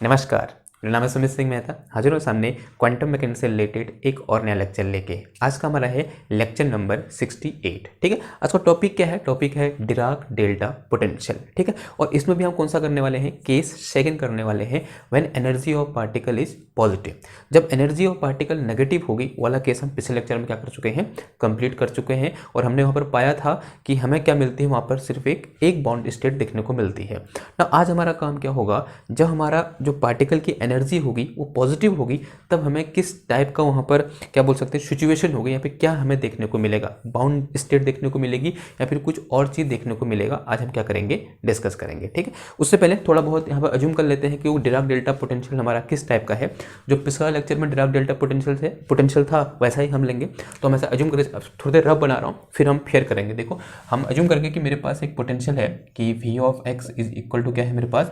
नमस्कार, मेरा नाम है सुमित सिंह मेहता। हाजिर हूँ सामने क्वांटम मैकेनिक्स से रिलेटेड एक और नया लेक्चर लेके। आज का हमारा है लेक्चर नंबर 68। ठीक है, आज का टॉपिक क्या है? टॉपिक है डिराक डेल्टा पोटेंशियल। ठीक है, और इसमें भी हम कौन सा करने वाले हैं? केस सेकंड करने वाले हैं, when energy of particle is positive. जब एनर्जी ऑफ पार्टिकल नेगेटिव होगी वाला केस हम पिछले लेक्चर में क्या कर चुके हैं? कंप्लीट कर चुके हैं। और हमने वहाँ पर पाया था कि हमें क्या मिलती है, वहाँ पर सिर्फ एक बॉन्ड स्टेट देखने को मिलती है ना। आज हमारा काम क्या होगा? जब हमारा जो पार्टिकल की एनर्जी होगी वो पॉजिटिव होगी, तब हमें किस टाइप का वहाँ पर क्या बोल सकते हैं सिचुएशन होगी, या फिर क्या हमें देखने को मिलेगा? बाउंड स्टेट देखने को मिलेगी या फिर कुछ और चीज़ देखने को मिलेगा? आज हम क्या करेंगे? डिस्कस करेंगे। ठीक है, उससे पहले थोड़ा बहुत यहाँ पर अज्यूम कर लेते हैं कि वो डिराक डेल्टा पोटेंशियल हमारा किस टाइप का है। जो पिछला लेक्चर में डिराक डेल्टा पोटेंशियल था वैसा ही हम लेंगे। तो हम ऐसा अज्यूम करें, थोड़ी देर रफ बना रहा हूँ, फिर हम फेयर करेंगे। देखो, हम अज्यूम करके कि मेरे पास एक पोटेंशियल है कि v of x is equal to क्या है मेरे पास?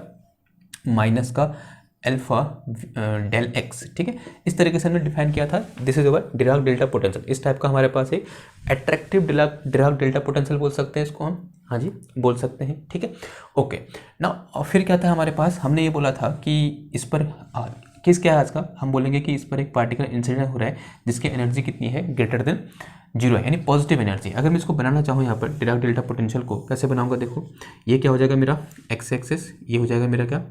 माइनस का अल्फा डेल एक्स। ठीक है, इस तरीके से हमने डिफाइन किया था। This is our Dirac delta potential. इस टाइप का हमारे पास एक अट्रैक्टिव डिराक डेल्टा पोटेंशियल बोल सकते हैं इसको हम। हाँ जी, बोल सकते हैं। ठीक है, ओके ना। और फिर क्या था हमारे पास? हमने ये बोला था कि इस पर किस क्या है आज का? हम बोलेंगे कि इस पर एक पार्टिकल इंसिडेंट हो रहा है जिसकी एनर्जी कितनी है? ग्रेटर देन जीरो है, यानी पॉजिटिव एनर्जी। अगर मैं इसको बनाना चाहूँ यहाँ पर डिराक डेल्टा पोटेंशियल को, कैसे बनाऊंगा? देखो, ये क्या हो जाएगा मेरा एक्स एक्सिस, ये हो जाएगा मेरा क्या?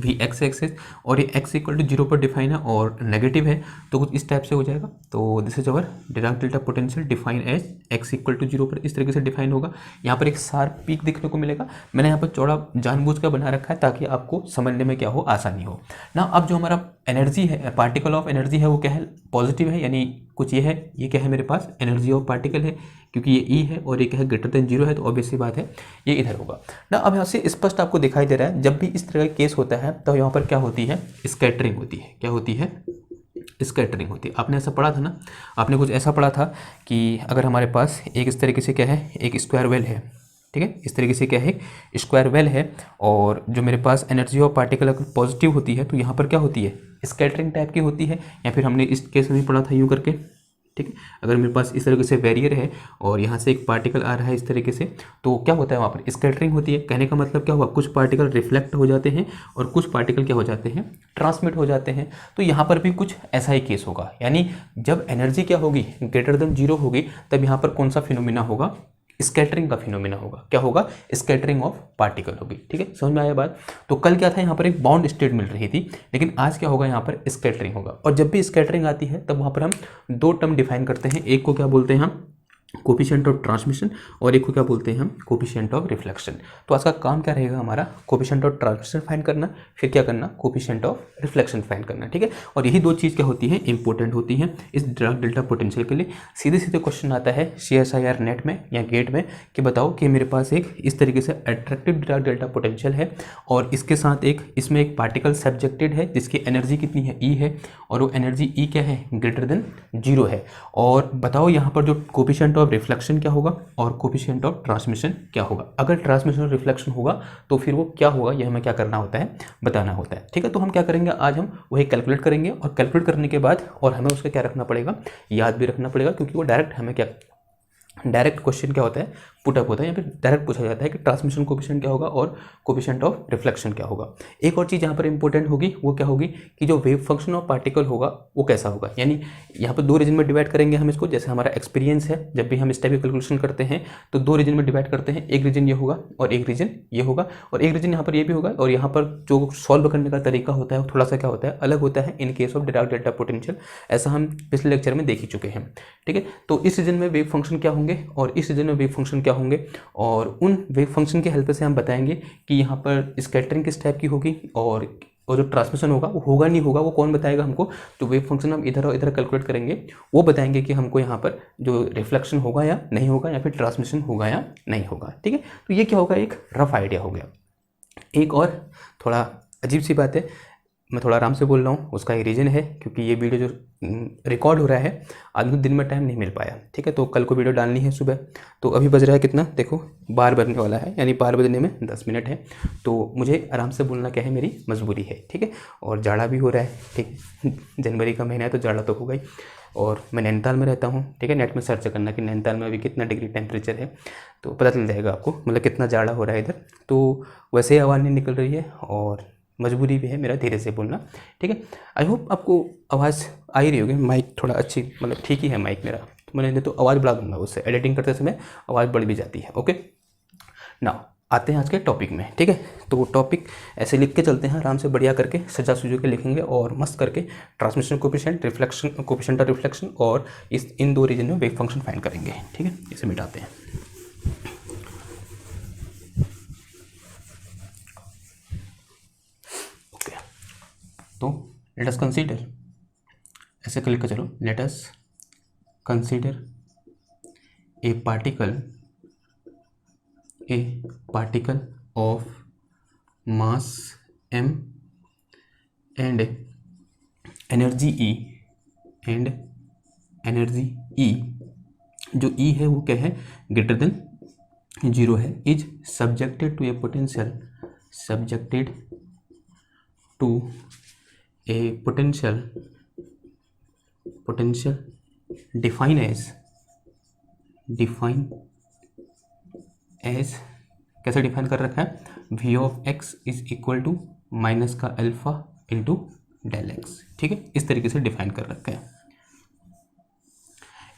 वी एक्स एक्सिस, और ये एक्स इक्वल टू जीरो पर डिफाइन है और नेगेटिव है, तो कुछ इस टाइप से हो जाएगा। तो this is our Dirac delta potential define as x equal to zero पर इस तरीके से डिफाइन होगा। यहाँ पर एक शार्प पीक देखने को मिलेगा। मैंने यहाँ पर चौड़ा जानबूझ कर बना रखा है ताकि आपको समझने में क्या हो, आसानी हो ना। अब जो हमारा एनर्जी है, पार्टिकल ऑफ एनर्जी है, वो क्या है? पॉजिटिव है, यानी कुछ ये है, ये क्या है मेरे पास? एनर्जी ऑफ पार्टिकल है, क्योंकि ये ई है और ये क्या है? ग्रेटर देन जीरो है, तो ऑब्वियस सी बात है ये इधर होगा ना। अब यहाँ से स्पष्ट आपको दिखाई दे रहा है, जब भी इस तरह का केस होता है तो यहाँ पर क्या होती है? स्कैटरिंग होती है। क्या होती है? स्कैटरिंग होती है। आपने ऐसा पढ़ा था ना, आपने कुछ ऐसा पढ़ा था कि अगर हमारे पास एक इस तरीके से क्या है, एक स्क्वायर वेल है। ठीक है, इस तरीके से क्या है? स्क्वायर वेल है, और जो मेरे पास एनर्जी ऑफ पार्टिकल अगर पॉजिटिव होती है तो यहाँ पर क्या होती है? स्कैटरिंग टाइप की होती है। या फिर हमने इस केस में भी पढ़ा था यूँ करके। ठीक है, अगर मेरे पास इस तरीके से बैरियर है और यहाँ से एक पार्टिकल आ रहा है इस तरीके से, तो क्या होता है? वहाँ पर स्कैटरिंग होती है। कहने का मतलब क्या हुआ? कुछ पार्टिकल रिफ्लेक्ट हो जाते हैं और कुछ पार्टिकल क्या हो जाते हैं? ट्रांसमिट हो जाते हैं। तो यहाँ पर भी कुछ ऐसा ही केस होगा, यानी जब एनर्जी क्या होगी? ग्रेटर देन जीरो होगी, तब यहाँ पर कौन सा फिनोमिना होगा? स्कैटरिंग का फिनोमिना होगा। क्या होगा? स्कैटरिंग ऑफ पार्टिकल होगी। ठीक है, समझ में आया बात? तो कल क्या था? यहाँ पर एक बाउंड स्टेट मिल रही थी, लेकिन आज क्या होगा? यहाँ पर स्कैटरिंग होगा। और जब भी स्कैटरिंग आती है तब वहाँ पर हम दो टर्म डिफाइन करते हैं। एक को क्या बोलते हैं हम? कोफिशिएंट ऑफ ट्रांसमिशन, और एक को क्या बोलते हैं हम? Coefficient of reflection. तो आज का काम क्या रहेगा हमारा? कोफिशिएंट ऑफ ट्रांसमिशन फाइंड करना, फिर क्या करना? कोफिशिएंट ऑफ रिफ्लेक्शन फाइंड करना। ठीक है, और यही दो चीज़ क्या होती है? इंपॉर्टेंट होती हैं इस डिराक डेल्टा पोटेंशियल के लिए। सीधे सीधे क्वेश्चन आता है CSIR नेट में या गेट में कि बताओ कि मेरे पास एक इस तरीके से अट्रैक्टिव डिराक डेल्टा पोटेंशियल है, और इसके साथ एक इसमें एक पार्टिकल सब्जेक्टेड है जिसकी एनर्जी कितनी है? ई है, और वो एनर्जी ई क्या है? ग्रेटर देन जीरो है। और बताओ यहाँ पर जो कोफिशिएंट ऑफ रिफ्लेक्शन क्या होगा और कोफिशिएंट ऑफ ट्रांसमिशन क्या होगा? अगर ट्रांसमिशन और रिफ्लेक्शन होगा तो फिर वो क्या होगा, ये हमें क्या करना होता है? बताना होता है। ठीक है, तो हम क्या करेंगे? आज हम वही कैलकुलेट करेंगे, और कैलकुलेट करने के बाद और हमें उसका क्या रखना पड़ेगा? याद भी रखना पड़ेगा, क्योंकि वो डायरेक्ट हमें क्या, डायरेक्ट क्वेश्चन क्या होता है? पुटअप होता है, या फिर डायरेक्ट पूछा जाता है कि ट्रांसमिशन कोफिशिएंट क्या होगा और कोफिशिएंट ऑफ रिफ्लेक्शन क्या होगा। एक और चीज़ यहाँ पर इंपॉर्टेंट होगी, वो क्या होगी कि जो वेव फंक्शन ऑफ पार्टिकल होगा वो कैसा होगा। यानी यहाँ पर दो रीजन में डिवाइड करेंगे हम इसको। जैसे हमारा एक्सपीरियंस है, जब भी हम इस टाइप की कैलकुलेशन करते हैं तो दो रीजन में डिवाइड करते हैं। एक रीजन ये होगा और एक रीजन ये होगा, और एक रीजन यहाँ पर ये भी होगा। और यहाँ पर जो सॉल्व करने का तरीका होता है वो थोड़ा सा क्या होता है? अलग होता है in case of Dirac delta potential. ऐसा हम पिछले लेक्चर में देख ही चुके हैं। ठीक है, तो इस रीजन में वेव फंक्शन क्या होंगे और इस रीजन में वेव फंक्शन क्या होंगे, और उन वेव फंक्शन की हेल्प से हम बताएंगे कि यहाँ पर स्कैटरिंग किस टाइप की होगी, और जो ट्रांसमिशन होगा वो होगा नहीं होगा, वो कौन बताएगा हमको? जो वेव फंक्शन हम इधर और इधर कैलकुलेट करेंगे वो बताएंगे कि हमको यहाँ पर जो रिफ्लेक्शन होगा या नहीं होगा, या फिर ट्रांसमिशन होगा या नहीं होगा। ठीक है, तो ये क्या होगा? एक रफ आइडिया हो गया। एक और थोड़ा अजीब सी बात है, मैं थोड़ा आराम से बोल रहा हूँ, उसका एक रीज़न है, क्योंकि ये वीडियो जो रिकॉर्ड हो रहा है आज मुझे दिन में टाइम नहीं मिल पाया। ठीक है, तो कल को वीडियो डालनी है सुबह। तो अभी बज रहा है कितना? देखो 12 बजने वाला है, यानी 12 बजने में 10 मिनट है। तो मुझे आराम से बोलना क्या है, मेरी मजबूरी है। ठीक है, और जाड़ा भी हो रहा है। ठीक, जनवरी का महीना है तो जाड़ा तो होगा ही। और मैं नैनीताल में रहता हूँ। ठीक है, नेट में सर्च करना कि नैनीताल में अभी कितना डिग्री टेम्परेचर है, तो पता चल जाएगा आपको, मतलब कितना जाड़ा हो रहा है इधर। तो वैसे ही आवाज़ नहीं निकल रही है, और मजबूरी भी है मेरा धीरे से बोलना, ठीक है। आई होप आपको आवाज़ आ ही रही होगी, माइक थोड़ा अच्छी मतलब ठीक ही है माइक मेरा, तो मैंने तो आवाज़ बढ़ा दूंगा, उससे एडिटिंग करते समय आवाज़ बढ़ भी जाती है। ओके ना, आते हैं आज के टॉपिक में, ठीक है। तो टॉपिक ऐसे लिख के चलते हैं आराम से, बढ़िया करके सजा सुजू के लिखेंगे और मस्त करके transmission coefficient, reflection coefficient of reflection और इन दो रीजन में वेव फंक्शन फाइंड करेंगे, ठीक है। इसे मिटाते हैं। ओके, तो लेट अस कंसीडर, ऐसे क्लिक कर चलो, let us consider a particle of mass m and energy E, जो E है वो क्या है, ग्रेटर देन 0 है, is subjected to a potential define as कैसे डिफाइन कर रखा है, v of x is equal to minus का अल्फा इंटू डेल एक्स, ठीक है। इस तरीके से डिफाइन कर रखा है।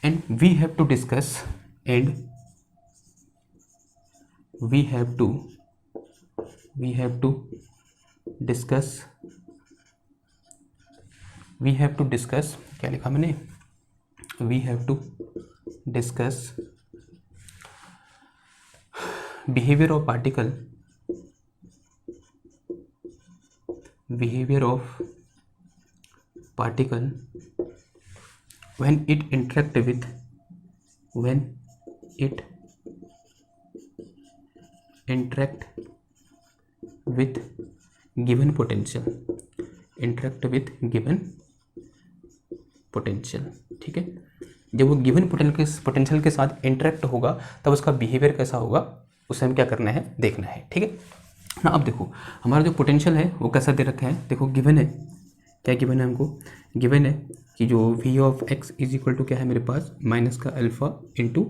And we have to discuss क्या लिखा मैंने, we have to discuss behavior of particle when it interact with given potential, ठीक है। जब वो गिवन पोटेंशियल के साथ इंटरेक्ट होगा तब उसका बिहेवियर कैसा होगा, उसे हम क्या करना है, देखना है, ठीक है ना। अब देखो हमारा जो पोटेंशियल है वो कैसा दे रखा है, देखो गिवन है, क्या गिवन है हमको, गिवन है कि जो v of x is equal to क्या है मेरे पास, माइनस का अल्फा इंटू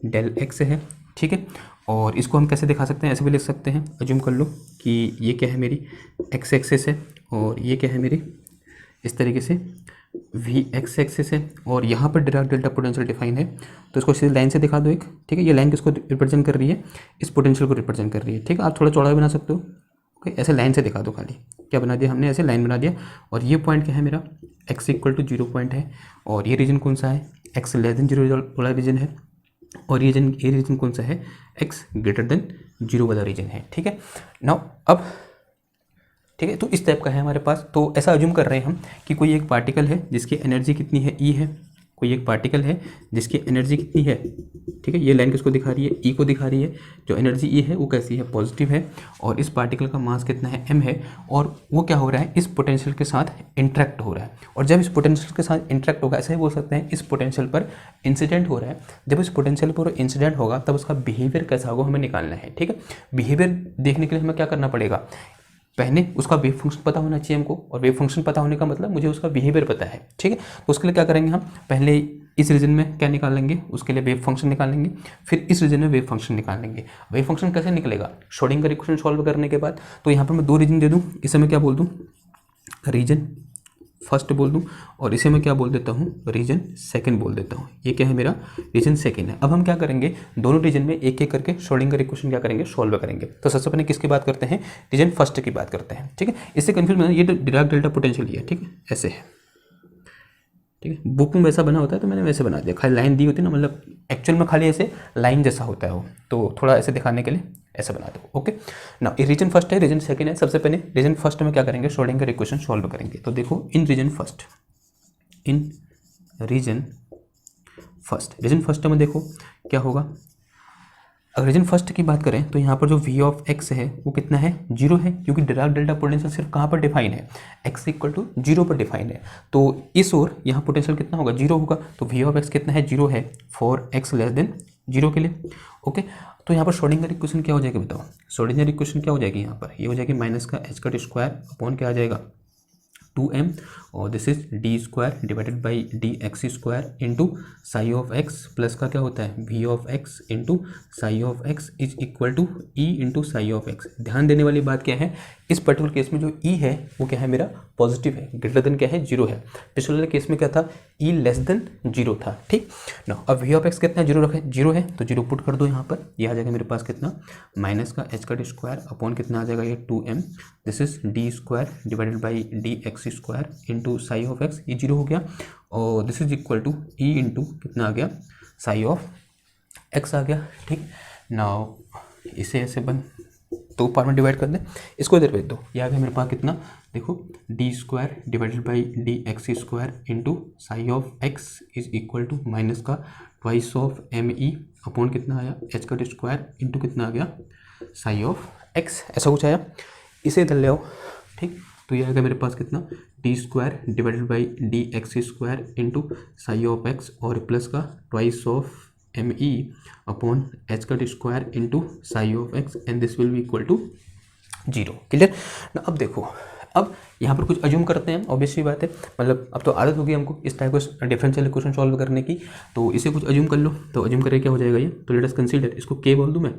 डेल एक्स है, ठीक है। और इसको हम कैसे दिखा सकते हैं, ऐसे भी लिख सकते हैं, अज्यूम कर लो कि ये क्या है मेरी x एक्सिस है और ये क्या है मेरी इस तरीके से v x एक्सिस है, और यहाँ पर डिराक डेल्टा पोटेंशियल डिफाइन है, तो इसको सीधी लाइन से दिखा दो एक, ठीक है। ये लाइन किसको रिप्रेजेंट कर रही है, इस पोटेंशियल को रिप्रेजेंट कर रही है, ठीक है। आप थोड़ा चौड़ा भी बना सकते हो, ओके। ऐसे लाइन से दिखा दो, खाली क्या बना दिया हमने, ऐसे लाइन बना दिया। और ये पॉइंट क्या है मेरा, x इक्वल टू 0 पॉइंट है, और ये रीजन कौन सा है, x लेस देन 0 वाला रीजन है, और ये रीजन कौन सा है, x ग्रेटर देन 0 वाला रीजन है, ठीक है। नाउ अब ठीक है, तो इस टाइप का है हमारे पास। तो ऐसा अज्यूम कर रहे हैं हम कि कोई एक पार्टिकल है जिसकी एनर्जी कितनी है, ई है, कोई एक पार्टिकल है जिसकी एनर्जी कितनी है, ठीक है। ये लाइन किसको दिखा रही है, ई को दिखा रही है। जो एनर्जी ई है वो कैसी है, पॉजिटिव है, और इस पार्टिकल का मास कितना है, एम है, और वो क्या हो रहा है, इस पोटेंशियल के साथ इंटरेक्ट हो रहा है। और जब इस पोटेंशियल के साथ इंटरेक्ट होगा, ऐसा ही बोल सकते हैं इस पोटेंशियल पर इंसिडेंट हो रहा है। जब इस पोटेंशियल पर इंसिडेंट होगा तब उसका बिहेवियर कैसा होगा हमें निकालना है, ठीक है। बिहेवियर देखने के लिए हमें क्या करना पड़ेगा, पहले उसका वेव फंक्शन पता होना चाहिए हमको, और वेव फंक्शन पता होने का मतलब मुझे उसका बिहेवियर पता है, ठीक है। तो उसके लिए क्या करेंगे हम, पहले इस रीजन में क्या निकाल लेंगे, उसके लिए वेव फंक्शन निकाल लेंगे, फिर इस रीजन में वेव फंक्शन निकाल लेंगे। वेव फंक्शन कैसे निकलेगा, श्रोडिंगर इक्वेशन सॉल्व करने के बाद। तो यहाँ पर मैं 2 रीजन दे दूँ, इसे मैं क्या बोल दूँ, रीजन फर्स्ट बोल दूँ, और इसे मैं क्या बोल देता हूँ, रीजन सेकंड बोल देता हूँ। ये क्या है मेरा, रीजन सेकंड है। अब हम क्या करेंगे, दोनों रीजन में एक एक करके श्रोडिंगर इक्वेशन क्या करेंगे, सॉल्व करेंगे। तो सबसे पहले किसकी बात करते हैं, रीजन फर्स्ट की बात करते हैं, ठीक है। इससे कंफ्यूज में ये डिराक डेल्टा पोटेंशियल है, ठीक है, ऐसे है, ठीक है। बुक में वैसा बना होता है तो मैंने वैसे बना दिया, खाली लाइन दी होती है ना, मतलब एक्चुअल में खाली ऐसे लाइन जैसा होता है वो, तो थोड़ा ऐसे दिखाने के लिए ऐसा बना दो, ओके ना। ये रीजन फर्स्ट है, रीजन सेकंड है। सबसे पहले रीजन फर्स्ट में क्या करेंगे, श्रोडिंगर इक्वेशन सॉल्व करेंगे। तो देखो इन रीजन फर्स्ट में देखो क्या होगा। अगर रीजन फर्स्ट की बात करें तो यहाँ पर जो v ऑफ x है वो कितना है, 0 है, क्योंकि डिराक डेल्टा पोटेंशियल सिर्फ कहाँ पर डिफाइन है, x इक्वल टू 0 पर डिफाइन है। तो इस ओर यहाँ पोटेंशियल कितना होगा, 0 होगा। तो v ऑफ x कितना है, 0 है फॉर x लेस देन 0 के लिए, ओके। तो यहाँ पर श्रोडिंगर इक्वेशन क्या हो जाएगी बताओ, श्रोडिंगर इक्वेशन क्या हो जाएगी यहाँ पर, ये हो जाएगी माइनस का h का स्क्वायर अपॉन क्या आ जाएगा 2m, और this is d square divided by D x square into psi of x, plus का क्या होता है v of x into psi of x is equal to e into psi of x. ध्यान देने वाली बात क्या है इस पर्टिकुलर केस में जो ई है वो क्या है मेरा पॉजिटिव है, ग्रेटर देन क्या है 0 है। पिछले वाले केस में क्या था, ई लेस देन 0 था। ठीक ना, अब वी ऑफ एक्स कितना है, 0 रखे, 0 है तो 0 पुट कर दो यहाँ पर, ये आ जाएगा मेरे पास कितना, माइनस का एच का स्क्वायर अपॉन कितना आ जाएगा ये 2m, this is d square divided by D x square into psi of x, ये 0 हो गया, और this is equal to e into कितना आ गया, साई ऑफ एक्स आ गया। ठीक नाउ इसे ऐसे बन दो पार्ट में डिवाइड कर दें, इसको इधर भेज दो, ये आ गया मेरे पास कितना, देखो D square divided by D x square into psi of x is equal to minus का twice of M E upon कितना आया एच का स्क्वायर इंटू कितना आ गया साई ऑफ एक्स, ऐसा कुछ आया। इसे इधर ले आओ। ठीक, तो ये आएगा मेरे पास कितना, D square divided by D x square into psi of x और प्लस का twice of M E upon H का square into psi of x and this will be equal to 0। Clear ना। अब देखो, अब यहाँ पर कुछ अज्यूम करते हैं, ऑब्वियसली बात है, मतलब अब तो आदत होगी हमको इस टाइप का डिफरेंशियल इक्वेशन सॉल्व करने की, तो इसे कुछ अज्यूम कर लो। तो अज्यूम करके क्या हो जाएगा ये, तो लेट अस कंसीडर, इसको के बोल दूँ मैं,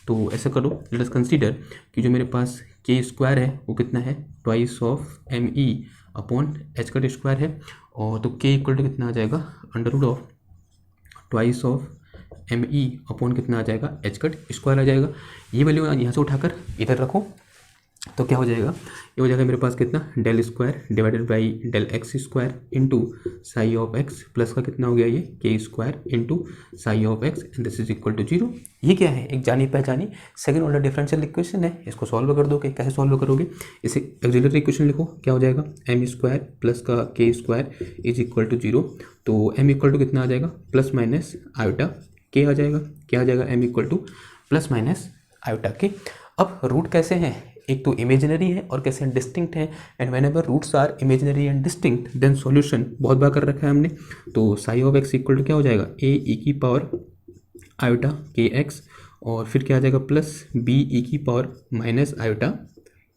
तो ऐसा करो, लेट अस कंसीडर कि जो मेरे पास के स्क्वायर है वो कितना है, twice of M E upon H का स्क्वायर है, और तो के इक्वल टू कितना आ जाएगा, under root of twice of M E upon कितना आ जाएगा, एच का स्क्वायर आ जाएगा। ये वैल्यू यहाँ से उठाकर इधर रखो तो क्या हो जाएगा, ये हो जाएगा मेरे पास कितना, del square divided by del x square into psi of x plus का कितना हो गया ये k square into psi of x and this is equal to 0। ये क्या है, एक जानी पहचानी सेकंड ऑर्डर डिफरेंशियल इक्वेशन है, इसको सॉल्व कर दोगे। कैसे सॉल्व करोगे, इसे ऑक्सिलरी इक्वेशन लिखो, क्या हो जाएगा, एम स्क्वायर प्लस का के स्क्वायर इज इक्वल टू 0, तो एम इक्वल टू कितना आ जाएगा, प्लस माइनस आयोटा के आ जाएगा, क्या आ जाएगा, m equal to plus minus iota k. अब रूट कैसे हैं, एक तो इमेजिनरी है और कैसे डिस्टिंक्ट है, and whenever roots are imaginary and distinct then solution बहुत बार कर रखा है हमने, तो psi of x equal to क्या हो जाएगा, ए ई की पावर आयोटा के एक्स, और फिर क्या आ जाएगा, प्लस बी ई की power minus iota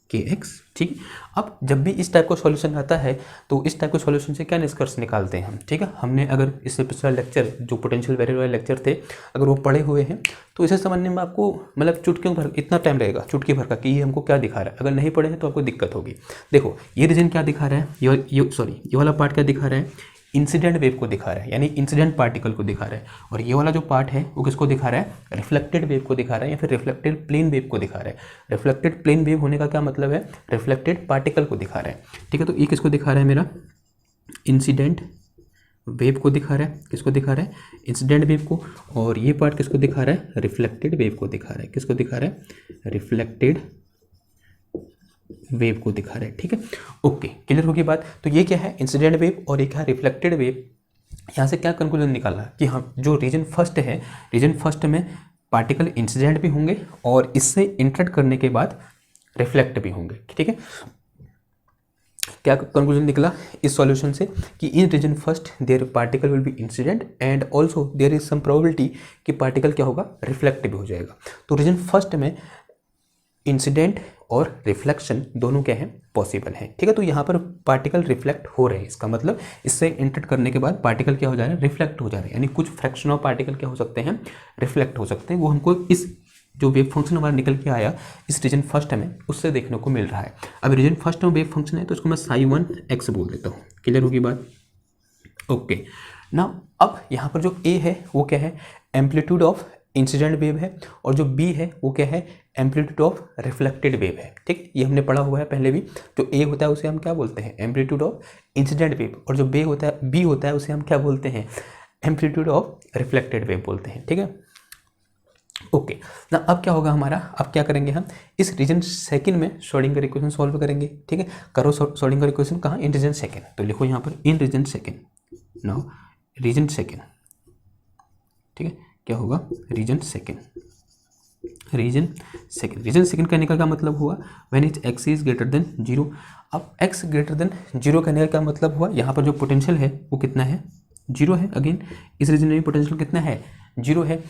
k x. ठीक, अब जब भी इस टाइप का सॉल्यूशन आता है तो इस टाइप के सॉल्यूशन से क्या निष्कर्ष निकालते हैं हम। ठीक है, हमने अगर इससे पिछला लेक्चर जो पोटेंशियल वेरिएबल वाले लेक्चर थे अगर वो पढ़े हुए हैं तो इसे समझने में आपको मतलब चुटकियों भर इतना टाइम लगेगा, चुटकी भर का, कि ये हमको क्या दिखा रहा है। अगर नहीं पढ़े हैं तो आपको दिक्कत होगी। देखो ये रीजन क्या दिखा रहा है, ये वाला पार्ट क्या दिखा रहा है, इंसिडेंट वेव को दिखा रहा है, यानी इंसिडेंट पार्टिकल को दिखा रहा है, और ये वाला जो पार्ट है वो किसको दिखा रहा है, रिफ्लेक्टेड वेव को दिखा रहा है, या फिर रिफ्लेक्टेड प्लेन वेव को दिखा रहा है। रिफ्लेक्टेड प्लेन वेव होने का क्या मतलब है, रिफ्लेक्टेड पार्टिकल को दिखा रहा है। ठीक है, तो ये किसको दिखा रहा है, मेरा इंसिडेंट वेव को दिखा रहा है, किसको दिखा रहा है, इंसिडेंट वेव को, और ये पार्ट किसको दिखा रहा है, रिफ्लेक्टेड वेव को दिखा रहा है, किसको दिखा रहा है, रिफ्लेक्टेड वेव को दिखा रहा है। ठीक है, ओके, क्लियर होगी बात। तो ये क्या है, इंसिडेंट वेव और एक है रिफ्लेक्टेड वेव। यहाँ से क्या कंक्लूजन निकाला कि हाँ, जो रीजन फर्स्ट है, रीजन फर्स्ट में पार्टिकल इंसिडेंट भी होंगे और इससे इंटरेक्ट करने के बाद रिफ्लेक्ट भी होंगे। ठीक है, क्या कंक्लूजन निकला इस सॉल्यूशन से कि in region first there particle will be incident and also there is some probability कि पार्टिकल क्या होगा, रिफ्लेक्ट भी हो जाएगा। तो रीजन फर्स्ट में इंसिडेंट और रिफ्लेक्शन दोनों क्या है, पॉसिबल है। ठीक है, तो यहाँ पर पार्टिकल रिफ्लेक्ट हो रहे हैं, इसका मतलब इससे इंटरेक्ट करने के बाद पार्टिकल क्या हो जा रहा है, रिफ्लेक्ट हो जा रहे हैं, यानी कुछ फ्रैक्शन ऑफ पार्टिकल क्या हो सकते हैं, रिफ्लेक्ट हो सकते हैं। वो हमको इस जो वेव फंक्शन हमारा निकल के आया इस रीजन फर्स्ट में उससे देखने को मिल रहा है। अब रीजन फर्स्ट में वेव फंक्शन है तो इसको मैं साई 1 एक्स बोल देता हूँ। क्लियर होगी बात, ओके ना। अब यहाँ पर जो ए है वो क्या है, एम्पलीट्यूड ऑफ इंसिडेंट वेव है, और जो बी है वो क्या है, एम्पलीट्यूड ऑफ रिफ्लेक्टेड वेव है। ठीक, ये हमने पढ़ा हुआ है पहले भी। जो ए होता है उसे हम क्या बोलते हैं, एम्पलीट्यूड ऑफ इंसिडेंट वेव, और जो बी होता है उसे हम क्या बोलते हैं, एम्पलीट्यूड ऑफ रिफ्लेक्टेड वेव बोलते हैं। ठीक है, ओके ना। अब क्या होगा हमारा, अब क्या करेंगे हम, इस रीजन सेकंड में श्रोडिंगर इक्वेशन सॉल्व करेंगे। ठीक है, करो श्रोडिंगर इक्वेशन कहाँ, इन रीजन सेकंड। तो लिखो यहाँ पर in region second, now region second. ठीक है, क्या होगा, रीजन सेकंड, रीजन सेकंड कहने का क्या मतलब हुआ, when is x is greater than 0। अब एक्स ग्रेटर देन 0 कहने का क्या मतलब हुआ, यहाँ पर जो पोटेंशियल है वो कितना है, 0 है। अगेन इस रीजन में पोटेंशियल कितना है, 0 है।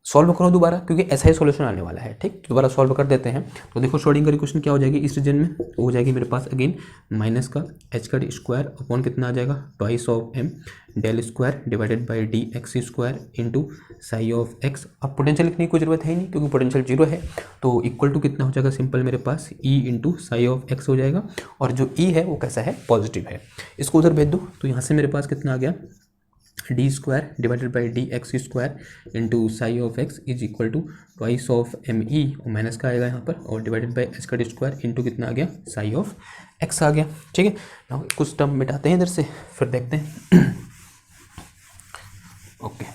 सॉल्व करो दोबारा, क्योंकि ऐसा ही सॉल्यूशन आने वाला है। ठीक, दोबारा सॉल्व कर देते हैं। तो देखो श्रोडिंगर इक्वेशन क्या हो जाएगी इस रीजन में, हो जाएगी मेरे पास अगेन माइनस का एच का स्क्वायर अपॉन कितना आ जाएगा twice of m del square divided by D x square into psi of x. अब पोटेंशियल लिखने की कोई जरूरत है ही नहीं, क्योंकि पोटेंशियल जीरो है। तो इक्वल टू कितना हो जाएगा सिंपल मेरे पास e into psi of x हो जाएगा, और जो ई है वो कैसा है, पॉजिटिव है। इसको उधर भेज दो, तो यहाँ से मेरे पास कितना आ गया d square divided by D x square into psi of x is equal to twice of M e, और माइनस का आएगा यहाँ पर, और डिवाइडेड बाई एच का स्क्वायर इंटू कितना आ गया साई ऑफ एक्स आ गया। ठीक है, now कुछ टर्म मिटाते हैं इधर से, फिर देखते हैं। ओके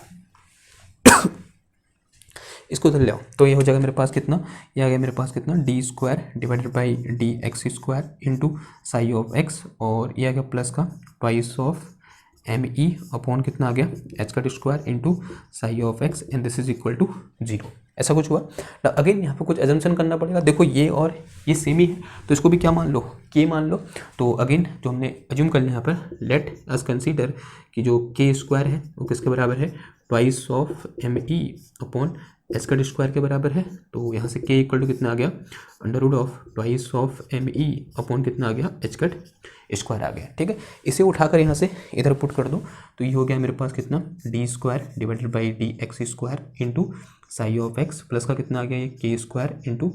इसको इधर ले आओ, तो ये हो जाएगा मेरे पास कितना, ये आ गया मेरे पास कितना D square divided by D x square into psi of x, और ये आ गया प्लस का twice of M E upon कितना आ गया एच का square into psi of x, and this is equal to zero. ऐसा कुछ हुआ। अगेन यहाँ पे कुछ एजम्पशन करना पड़ेगा। देखो ये और ये सेम ही है, तो इसको भी क्या मान लो, के मान लो। तो अगेन जो हमने एज्यूम कर लिया यहाँ पर, लेट अस कंसीडर कि जो के स्क्वायर है वो किसके बराबर है, twice of M E upon H का स्क्वायर के बराबर है। तो यहाँ से के इक्वल टू कितना आ गया under root of twice of M E upon कितना आ गया एच का स्क्वायर आ गया। ठीक है, इसे उठाकर यहाँ से इधर पुट कर दो, तो ये हो गया मेरे पास कितना D square divided by D x square into psi of x, plus का कितना आ गया ये k square into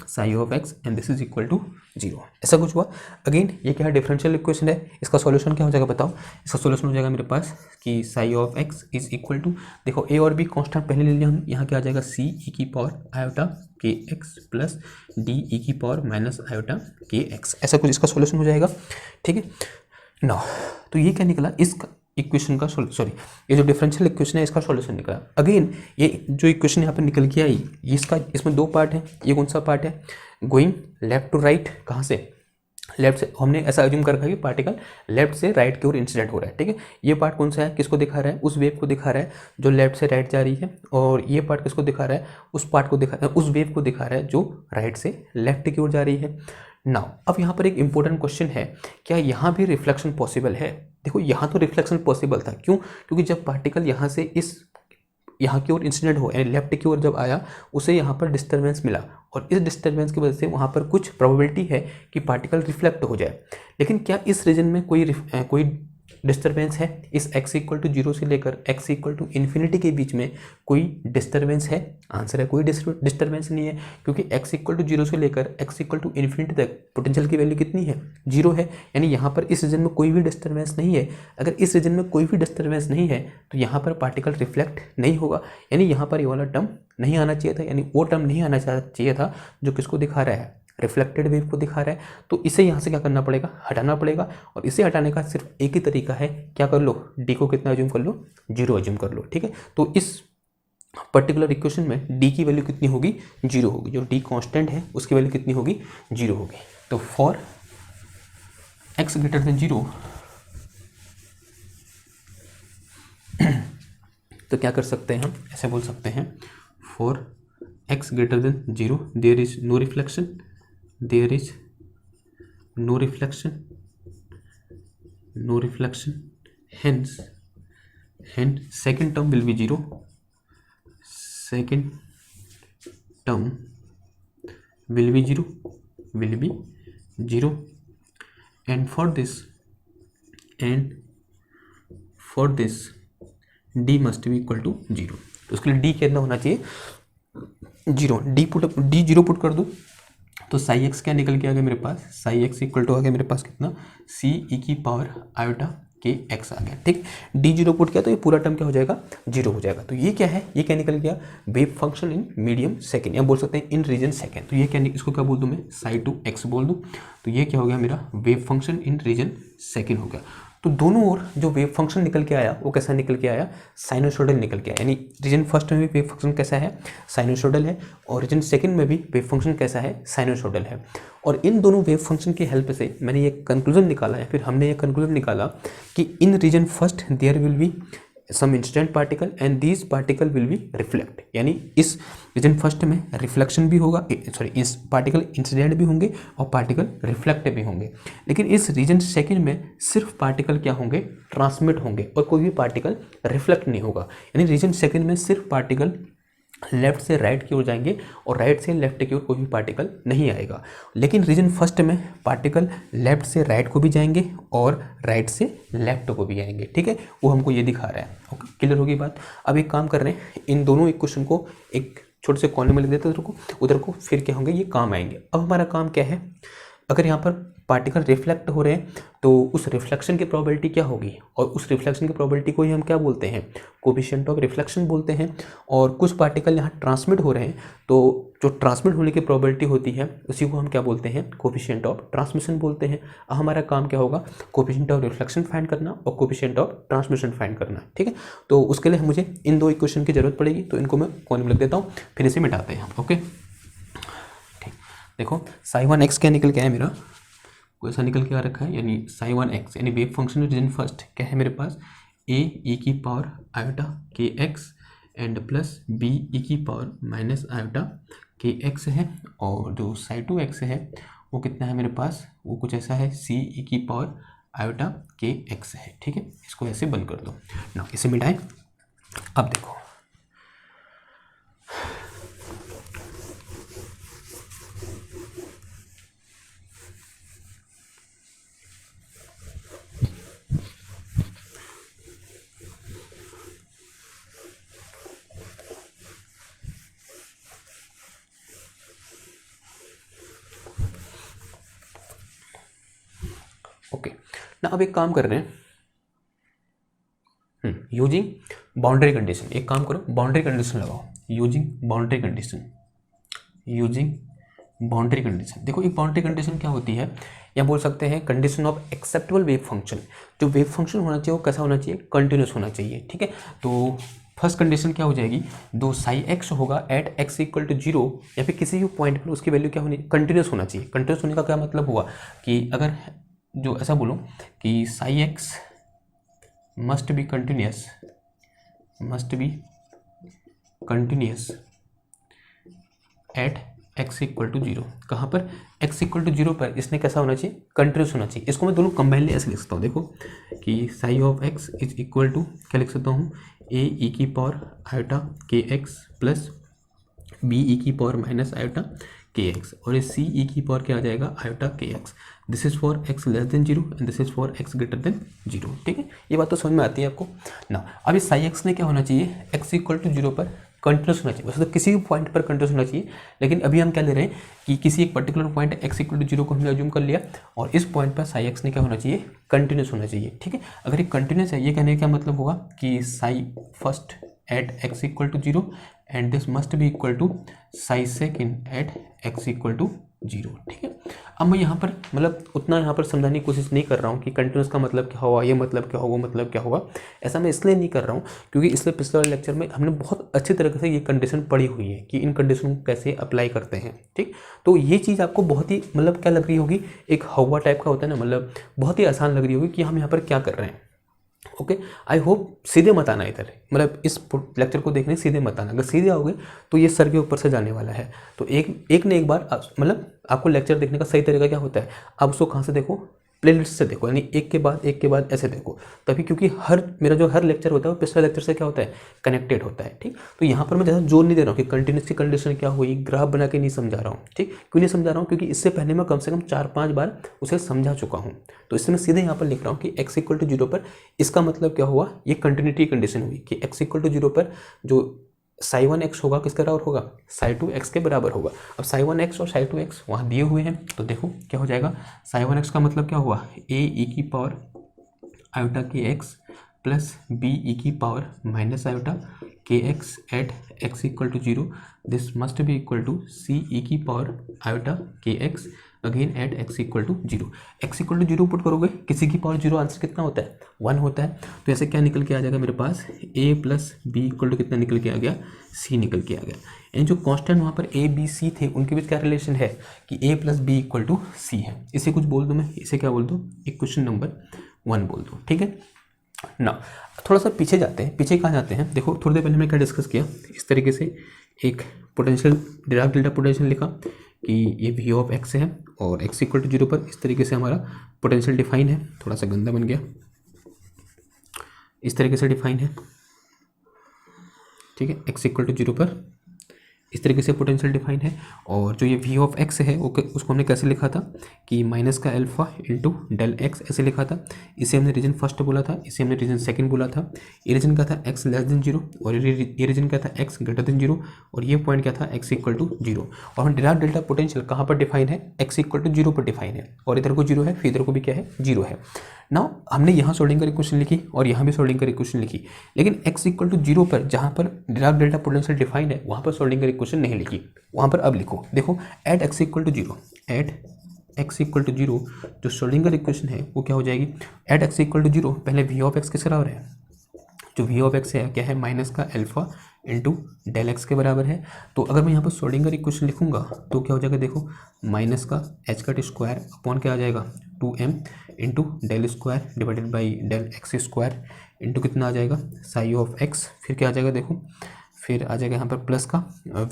psi of x, and this is equal to zero. ऐसा कुछ हुआ। अगेन ये क्या है, डिफरेंशियल इक्वेशन है। इसका सॉल्यूशन क्या हो जाएगा बताओ, इसका सॉल्यूशन हो जाएगा मेरे पास कि psi of x is equal to, देखो ए और बी कांस्टेंट पहले ले लिया हम, यहाँ क्या आ जाएगा सी ई की power iota k x plus D E की power minus iota k x, ऐसा कुछ इसका सॉल्यूशन हो जाएगा। ठीक है ना, तो ये क्या निकला इस इक्वेशन का सॉरी ये जो डिफरेंशियल इक्वेशन है इसका सॉल्यूशन निकला। अगेन ये जो इक्वेशन यहाँ पर निकल के आई, इसका इसमें दो पार्ट है। ये कौन सा पार्ट है, गोइंग लेफ्ट टू राइट, कहाँ से लेफ्ट से, हमने ऐसा अज्यूम कर रखा है कि पार्टिकल लेफ्ट से राइट की ओर इंसिडेंट हो रहा है। ठीक है, ये पार्ट कौन सा है, किसको दिखा रहा है, उस वेव को दिखा रहा है जो लेफ्ट से राइट जा रही है, और ये पार्ट किसको दिखा रहा है, उस पार्ट को दिखा, उस वेव को दिखा रहा है जो राइट से लेफ्ट की ओर जा रही है। नाउ अब यहाँ पर एक इंपॉर्टेंट क्वेश्चन है, क्या यहाँ भी रिफ्लेक्शन पॉसिबल है। देखो यहाँ तो रिफ्लेक्शन पॉसिबल था, क्यों, क्योंकि जब पार्टिकल यहाँ से इस यहाँ की ओर इंसिडेंट हो, यानी लेफ्ट की ओर जब आया, उसे यहाँ पर डिस्टर्बेंस मिला, और इस डिस्टर्बेंस की वजह से वहाँ पर कुछ प्रोबेबिलिटी है कि पार्टिकल रिफ्लेक्ट हो जाए। लेकिन क्या इस रीजन में कोई डिस्टर्बेंस है, इस x इक्वल टू जीरो से लेकर x इक्वल टू इन्फिनिटी के बीच में कोई डिस्टर्बेंस है, आंसर है कोई डिस्टर्बेंस नहीं है, क्योंकि x इक्वल टू जीरो से लेकर x इक्वल टू इन्फिनिटी तक पोटेंशियल की वैल्यू कितनी है, जीरो है। यानी यहाँ पर इस रीजन में कोई भी डिस्टर्बेंस नहीं है। अगर इस रीजन में कोई भी डिस्टर्बेंस नहीं है तो यहाँ पर पार्टिकल रिफ्लेक्ट नहीं होगा, यानी यहाँ पर ये वाला टर्म नहीं आना चाहिए था, यानी वो टर्म नहीं आना चाहिए था जो किसको दिखा रहा है, रिफ्लेक्टेड वेव को दिखा रहा है। तो इसे यहाँ से क्या करना पड़ेगा, हटाना पड़ेगा, और इसे हटाने का सिर्फ एक ही तरीका है, क्या कर लो, डी को कितना एज्यूम कर लो, जीरो एज्यूम कर लो। ठीक है, तो इस पर्टिकुलर इक्वेशन में डी की वैल्यू कितनी होगी, जीरो होगी। जो डी कांस्टेंट है उसकी वैल्यू कितनी होगी, जीरो होगी। तो for x greater than zero तो क्या कर सकते हैं हम, ऐसे बोल सकते हैं, for x greater than zero there is no reflection, there is no reflection, hence second term will be zero, and for this d must be equal to zero. तो उसके लिए d कितना होना चाहिए, जीरो। डी जीरो पुट कर दो, तो Sai x क्या निकल के आ गया मेरे पास, साई एक्स इक्वल टू आ गया मेरे पास कितना, सी ई की पावर आयोटा के एक्स आ गया। ठीक, डी जीरो पुट किया तो ये पूरा टर्म क्या हो जाएगा, जीरो हो जाएगा। तो ये क्या है, ये क्या निकल गया, wave function in medium second, या बोल सकते हैं इन रीजन सेकेंड। तो ये क्या, इसको क्या बोल दूँ मैं, साई टू एक्स बोल दूँ। तो ये क्या हो गया मेरा, wave function in region second हो गया। तो दोनों ओर जो वेव फंक्शन निकल के आया वो कैसा निकल के आया, साइनोसॉइडल निकल के आया। यानी रीजन फर्स्ट में भी वेव फंक्शन कैसा है, साइनोसॉइडल है, और रीजन सेकंड में भी वेव फंक्शन कैसा है, साइनोसॉइडल है। और इन दोनों वेव फंक्शन की हेल्प से मैंने ये कंक्लूजन निकाला, या फिर हमने ये कंक्लूजन निकाला कि in region first there will be some incident particle and these particle will be reflect. यानी इस रीजन फर्स्ट में रिफ्लेक्शन भी होगा, सॉरी इस पार्टिकल इंसिडेंट भी होंगे और पार्टिकल रिफ्लेक्ट भी होंगे। लेकिन इस रीजन सेकंड में सिर्फ पार्टिकल क्या होंगे, ट्रांसमिट होंगे, और कोई भी पार्टिकल रिफ्लेक्ट नहीं होगा। यानी रीजन सेकंड में सिर्फ पार्टिकल लेफ्ट से राइट की ओर जाएंगे और राइट से लेफ्ट की ओर कोई भी पार्टिकल नहीं आएगा। लेकिन रीजन फर्स्ट में पार्टिकल लेफ्ट से राइट को भी जाएंगे और राइट से लेफ्ट को भी आएंगे, ठीक है, वो हमको ये दिखा रहा है। ओके, क्लियर होगी बात। अब एक काम कर रहे हैं, इन दोनों इक्वेशन को एक छोटे से कॉलम में लिख देते हैं, उधर को फिर क्या होंगे, ये काम आएंगे। अब हमारा काम क्या है, अगर यहाँ पर पार्टिकल रिफ्लेक्ट हो रहे हैं तो उस रिफ्लेक्शन की प्रोबेबिलिटी क्या होगी, और उस रिफ्लेक्शन की प्रोबेबिलिटी को ही हम क्या बोलते हैं, कोफिशिएंट ऑफ रिफ्लेक्शन बोलते हैं। और कुछ पार्टिकल यहाँ ट्रांसमिट हो रहे हैं तो जो ट्रांसमिट होने की प्रोबेबिलिटी होती है उसी को हम क्या बोलते हैं, कोफिशिएंट ऑफ ट्रांसमिशन बोलते हैं। अब हमारा काम क्या होगा, कोफिशिएंट ऑफ रिफ्लेक्शन फाइंड करना और कोफिशिएंट ऑफ ट्रांसमिशन फाइंड करना, ठीक है। तो उसके लिए मुझे इन दो इक्वेशन की जरूरत पड़ेगी, तो इनको मैं कॉलम में लिख देता हूँ, फिर इसे मिटाते हैं। ओके, ठीक, देखो sin1x क्या निकल के आया मेरा, कोई ऐसा निकल के आ रखा है, यानी sin1x यानी वेव फंक्शन रीजन फर्स्ट क्या है मेरे पास, a e की power iota k x and plus b e की power minus iota k x है। और जो sin2x है वो कितना है मेरे पास, वो कुछ ऐसा है c e की पावर आयोटा के एक्स है, ठीक है। इसको ऐसे बंद कर दो ना, इसे मिटाएं। अब देखो ओके ना, अब एक काम कर रहे हैं, यूजिंग बाउंड्री कंडीशन। एक काम करो, बाउंड्री कंडीशन लगाओ, using boundary condition, using boundary condition. देखो एक बाउंड्री कंडीशन क्या होती है, या बोल सकते हैं condition of acceptable wave function. जो वेव फंक्शन होना चाहिए वो कैसा होना चाहिए, कंटिन्यूस होना चाहिए, ठीक है। तो फर्स्ट कंडीशन क्या हो जाएगी, दो साई एक्स होगा एट एक्स इक्वल टू 0 या फिर किसी भी पॉइंट पर उसकी वैल्यू क्या होनी, कंटिन्यूस होना चाहिए। कंटिन्यूस होने का क्या मतलब हुआ कि अगर जो ऐसा बोलो कि psi x must be continuous at x equal to 0। कहाँ पर, x इक्वल टू 0 पर इसने कैसा होना चाहिए, कंटिन्यूस होना चाहिए। इसको मैं दोनों कंबाइनली ऐसे लिख सकता हूँ, देखो कि psi of x is equal to क्या लिख सकता हूँ, a e की power iota k x plus b e की power minus iota k x, और ये c e की पावर क्या आ जाएगा, iota k x. This is for x less than 0 and this is for x greater than 0, ठीक है। ये बात तो समझ में आती है आपको ना। अब इस साई एक्स ने क्या होना चाहिए, x इक्वल टू 0 पर कंटिन्यूस होना चाहिए। वैसे तो किसी भी पॉइंट पर कंटिन्यूस होना चाहिए, लेकिन अभी हम क्या ले रहे हैं कि किसी एक particular point x equal to 0 को हमने अज्यूम कर लिया, और इस पॉइंट पर साई एक्स ने क्या होना चाहिए, कंटिन्यूस होना चाहिए, ठीक है। अगर ये कंटिन्यूस है, ये कहने का मतलब होगा कि psi first at x equal to 0 and this must be equal to psi second at x equal to 0, ठीक है। अब मैं यहाँ पर मतलब उतना यहाँ पर समझाने की कोशिश नहीं कर रहा हूँ कि कंटिन्यूस का मतलब क्या होगा, ये मतलब क्या होगा, मतलब क्या होगा। ऐसा मैं इसलिए नहीं कर रहा हूँ क्योंकि इसलिए पिछले वाले लेक्चर में हमने बहुत अच्छी तरीके से ये कंडीशन पढ़ी हुई है कि इन कंडीशन को कैसे अप्लाई करते हैं, ठीक। तो ये चीज़ आपको बहुत ही मतलब क्या लग रही होगी, एक हवा टाइप का होता है ना, मतलब बहुत ही आसान लग रही होगी कि हम यहाँ पर क्या कर रहे हैं। ओके, आई होप सीधे मत आना इधर, मतलब इस लेक्चर को देखने सीधे मत आना। अगर सीधे आओगे तो ये सर के ऊपर से जाने वाला है। तो एक ने एक बार मतलब आपको लेक्चर देखने का सही तरीका क्या होता है, आप उसको कहाँ से देखो, प्लेलिस्ट से देखो, यानी एक के बाद ऐसे देखो तभी, क्योंकि मेरा जो हर लेक्चर होता है वो पिछले लेक्चर से क्या होता है, कनेक्टेड होता है, ठीक। तो यहाँ पर मैं ज़्यादा जोर नहीं दे रहा हूँ कि कंटिन्यूस की कंडीशन क्या हुई, ग्राफ बना के नहीं समझा रहा हूँ, ठीक। क्यों नहीं समझा रहा हूँ, क्योंकि इससे पहले मैं कम से कम 4-5 बार उसे समझा चुका हूँ। तो इससे मैं सीधे यहाँ पर लिख रहा हूँ कि x इक्वल टू 0 पर इसका मतलब क्या हुआ, ये कंटिन्यूटी कंडीशन हुई कि x इक्वल टू 0 पर जो sin1x होगा किसके बराबर होगा, sin2x के बराबर होगा। अब sin1x और sin2x वहाँ दिए हुए हैं, तो देखो क्या हो जाएगा, sin1x का मतलब क्या हुआ, a e की power iota k x plus b e की power minus iota k x at x equal to 0, this must be equal to c e की power iota k x again at x equal to 0। x equal to 0 put करोगे, किसी की power 0 answer कितना होता है, 1 होता है। तो ऐसे क्या निकल के आ जाएगा मेरे पास, a plus b equal to कितना निकल के आ गया, c निकल के आ गया। यानी जो कांस्टेंट वहाँ पर a b c थे उनके बीच क्या रिलेशन है कि a plus b equal to c है। इसे कुछ बोल दूँ मैं, इसे क्या बोल दूँ, इक्वेशन नंबर 1 बोल दूँ, ठीक है ना। थोड़ा सा पीछे जाते हैं, पीछे कहाँ जाते हैं, देखो थोड़ी देर पहले मैं क्या डिस्कस किया, इस तरीके से एक पोटेंशियल डिराक डेल्टा पोटेंशियल लिखा कि ये v ऑफ x है और x इक्वल टू 0 पर इस तरीके से हमारा पोटेंशियल डिफाइन है। थोड़ा सा गंदा बन गया, इस तरीके से डिफाइन है, ठीक है। x इक्वल टू 0 पर इस तरीके से पोटेंशियल डिफाइन है। और जो ये वी ऑफ एक्स है उसको हमने कैसे लिखा था कि माइनस का अल्फा इंटू डेल एक्स ऐसे लिखा था। इसे हमने रीजन फर्स्ट बोला था, इसे हमने रीजन सेकंड बोला था। ये रीजन क्या था एक्स लेस देन 0 और ये रीजन क्या था एक्स ग्रेटर देन 0 और ये पॉइंट क्या था एक्स इक्वल टू 0। और हम डिराक डेल्टा पोटेंशियल कहाँ पर डिफाइन है, एक्स इक्वल टू 0 पर डिफाइन है और इधर को 0 है, फिर इधर को भी क्या है 0 है। नाउ हमने यहाँ श्रोडिंगर इक्वेशन लिखी और यहाँ भी श्रोडिंगर इक्वेशन लिखी, लेकिन x इक्वल टू 0 पर जहाँ पर डिराक डेल्टा पोटेंशियल डिफाइंड है वहाँ पर श्रोडिंगर इक्वेशन नहीं लिखी। वहाँ पर अब लिखो, देखो at x equal to 0, at x equal to 0 जो श्रोडिंगर इक्वेशन है वो क्या हो जाएगी, एट x इक्वल टू 0 पहले v ऑफ x किसके बराबर है, जो v ऑफ x है क्या है माइनस का अल्फा इंटू डेल एक्स के बराबर है। तो अगर मैं यहाँ पर श्रोडिंगर इक्वेशन लिखूंगा तो क्या हो जाएगा, देखो माइनस का एच कट स्क्वायर अपॉन क्या आ जाएगा 2m into del square divided by del x square into कितना आ जाएगा साई ऑफ एक्स, फिर क्या आ जाएगा देखो, फिर आ जाएगा यहाँ पर प्लस का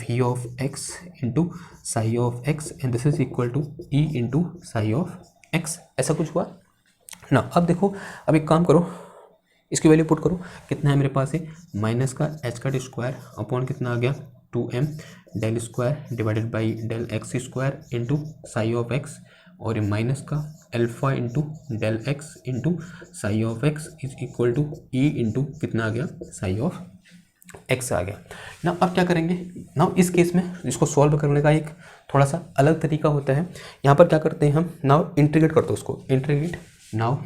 v of x into psi of x and this is equal to e into psi of x. ऐसा कुछ हुआ ना। अब देखो, अब एक काम करो, इसकी वैल्यू पुट करो, कितना है मेरे पास है माइनस का एच कट स्क्वायर अपॉन कितना आ गया 2m del square divided by del x square into psi of x और माइनस का alpha into del x into psi of x is equal to e into कितना आ गया Sai of x आ गया ना। अब क्या करेंगे ना, इस केस में इसको सॉल्व करने का एक थोड़ा सा अलग तरीका होता है। यहाँ पर क्या करते हैं हम, नाउ इंटीग्रेट करते हैं उसको, integrate now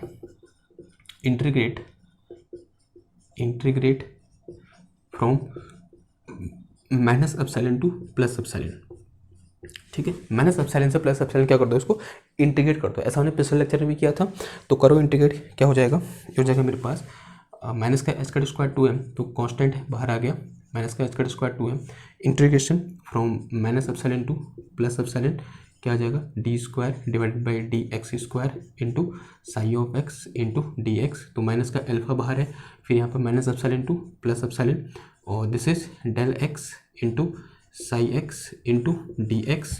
integrate from minus epsilon to plus epsilon, ठीक है। माइनस एप्सिलॉन से प्लस एप्सिलॉन क्या कर दो, इसको इंटीग्रेट कर दो। ऐसा हमने पिछले लेक्चर में भी किया था, तो करो इंटीग्रेट, क्या हो जाएगा, ये हो जाएगा मेरे पास माइनस का एच कट स्क्वायर 2m, तो कांस्टेंट है बाहर आ गया, माइनस का h cut square 2m integration from minus epsilon to plus epsilon क्या आ जाएगा d square divided by D x square into psi of x into d x. तो माइनस का अल्फा बाहर है, फिर यहाँ पर minus epsilon to plus epsilon और this is del x into psi x into d x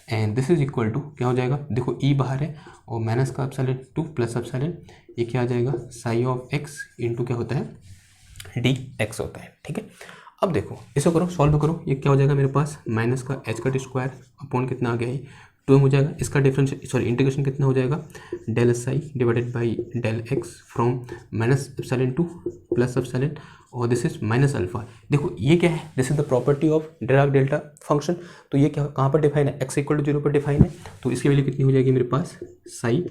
and this is equal to क्या हो जाएगा, देखो ई बाहर है और माइनस का एप्सिलॉन टू प्लस एप्सिलॉन ये क्या आ जाएगा साई ऑफ एक्स इंटू क्या होता है डी एक्स होता है, ठीक है। अब देखो इसको करो, सॉल्व करो, ये क्या हो जाएगा मेरे पास माइनस का एच कट स्क्वायर अपॉन कितना आ गया है 2m हो जाएगा, इसका डिफरेंस इंटीग्रेशन कितना हो जाएगा del psi divided by del x from minus epsilon to plus epsilon और दिस इज माइनस अल्फा। देखो ये क्या है, this is the property of Dirac delta function. तो ये क्या कहाँ पर डिफाइन है, एक्स इक्वल टू 0 पर डिफाइन है, तो इसकी वैल्यू कितनी हो जाएगी मेरे पास साई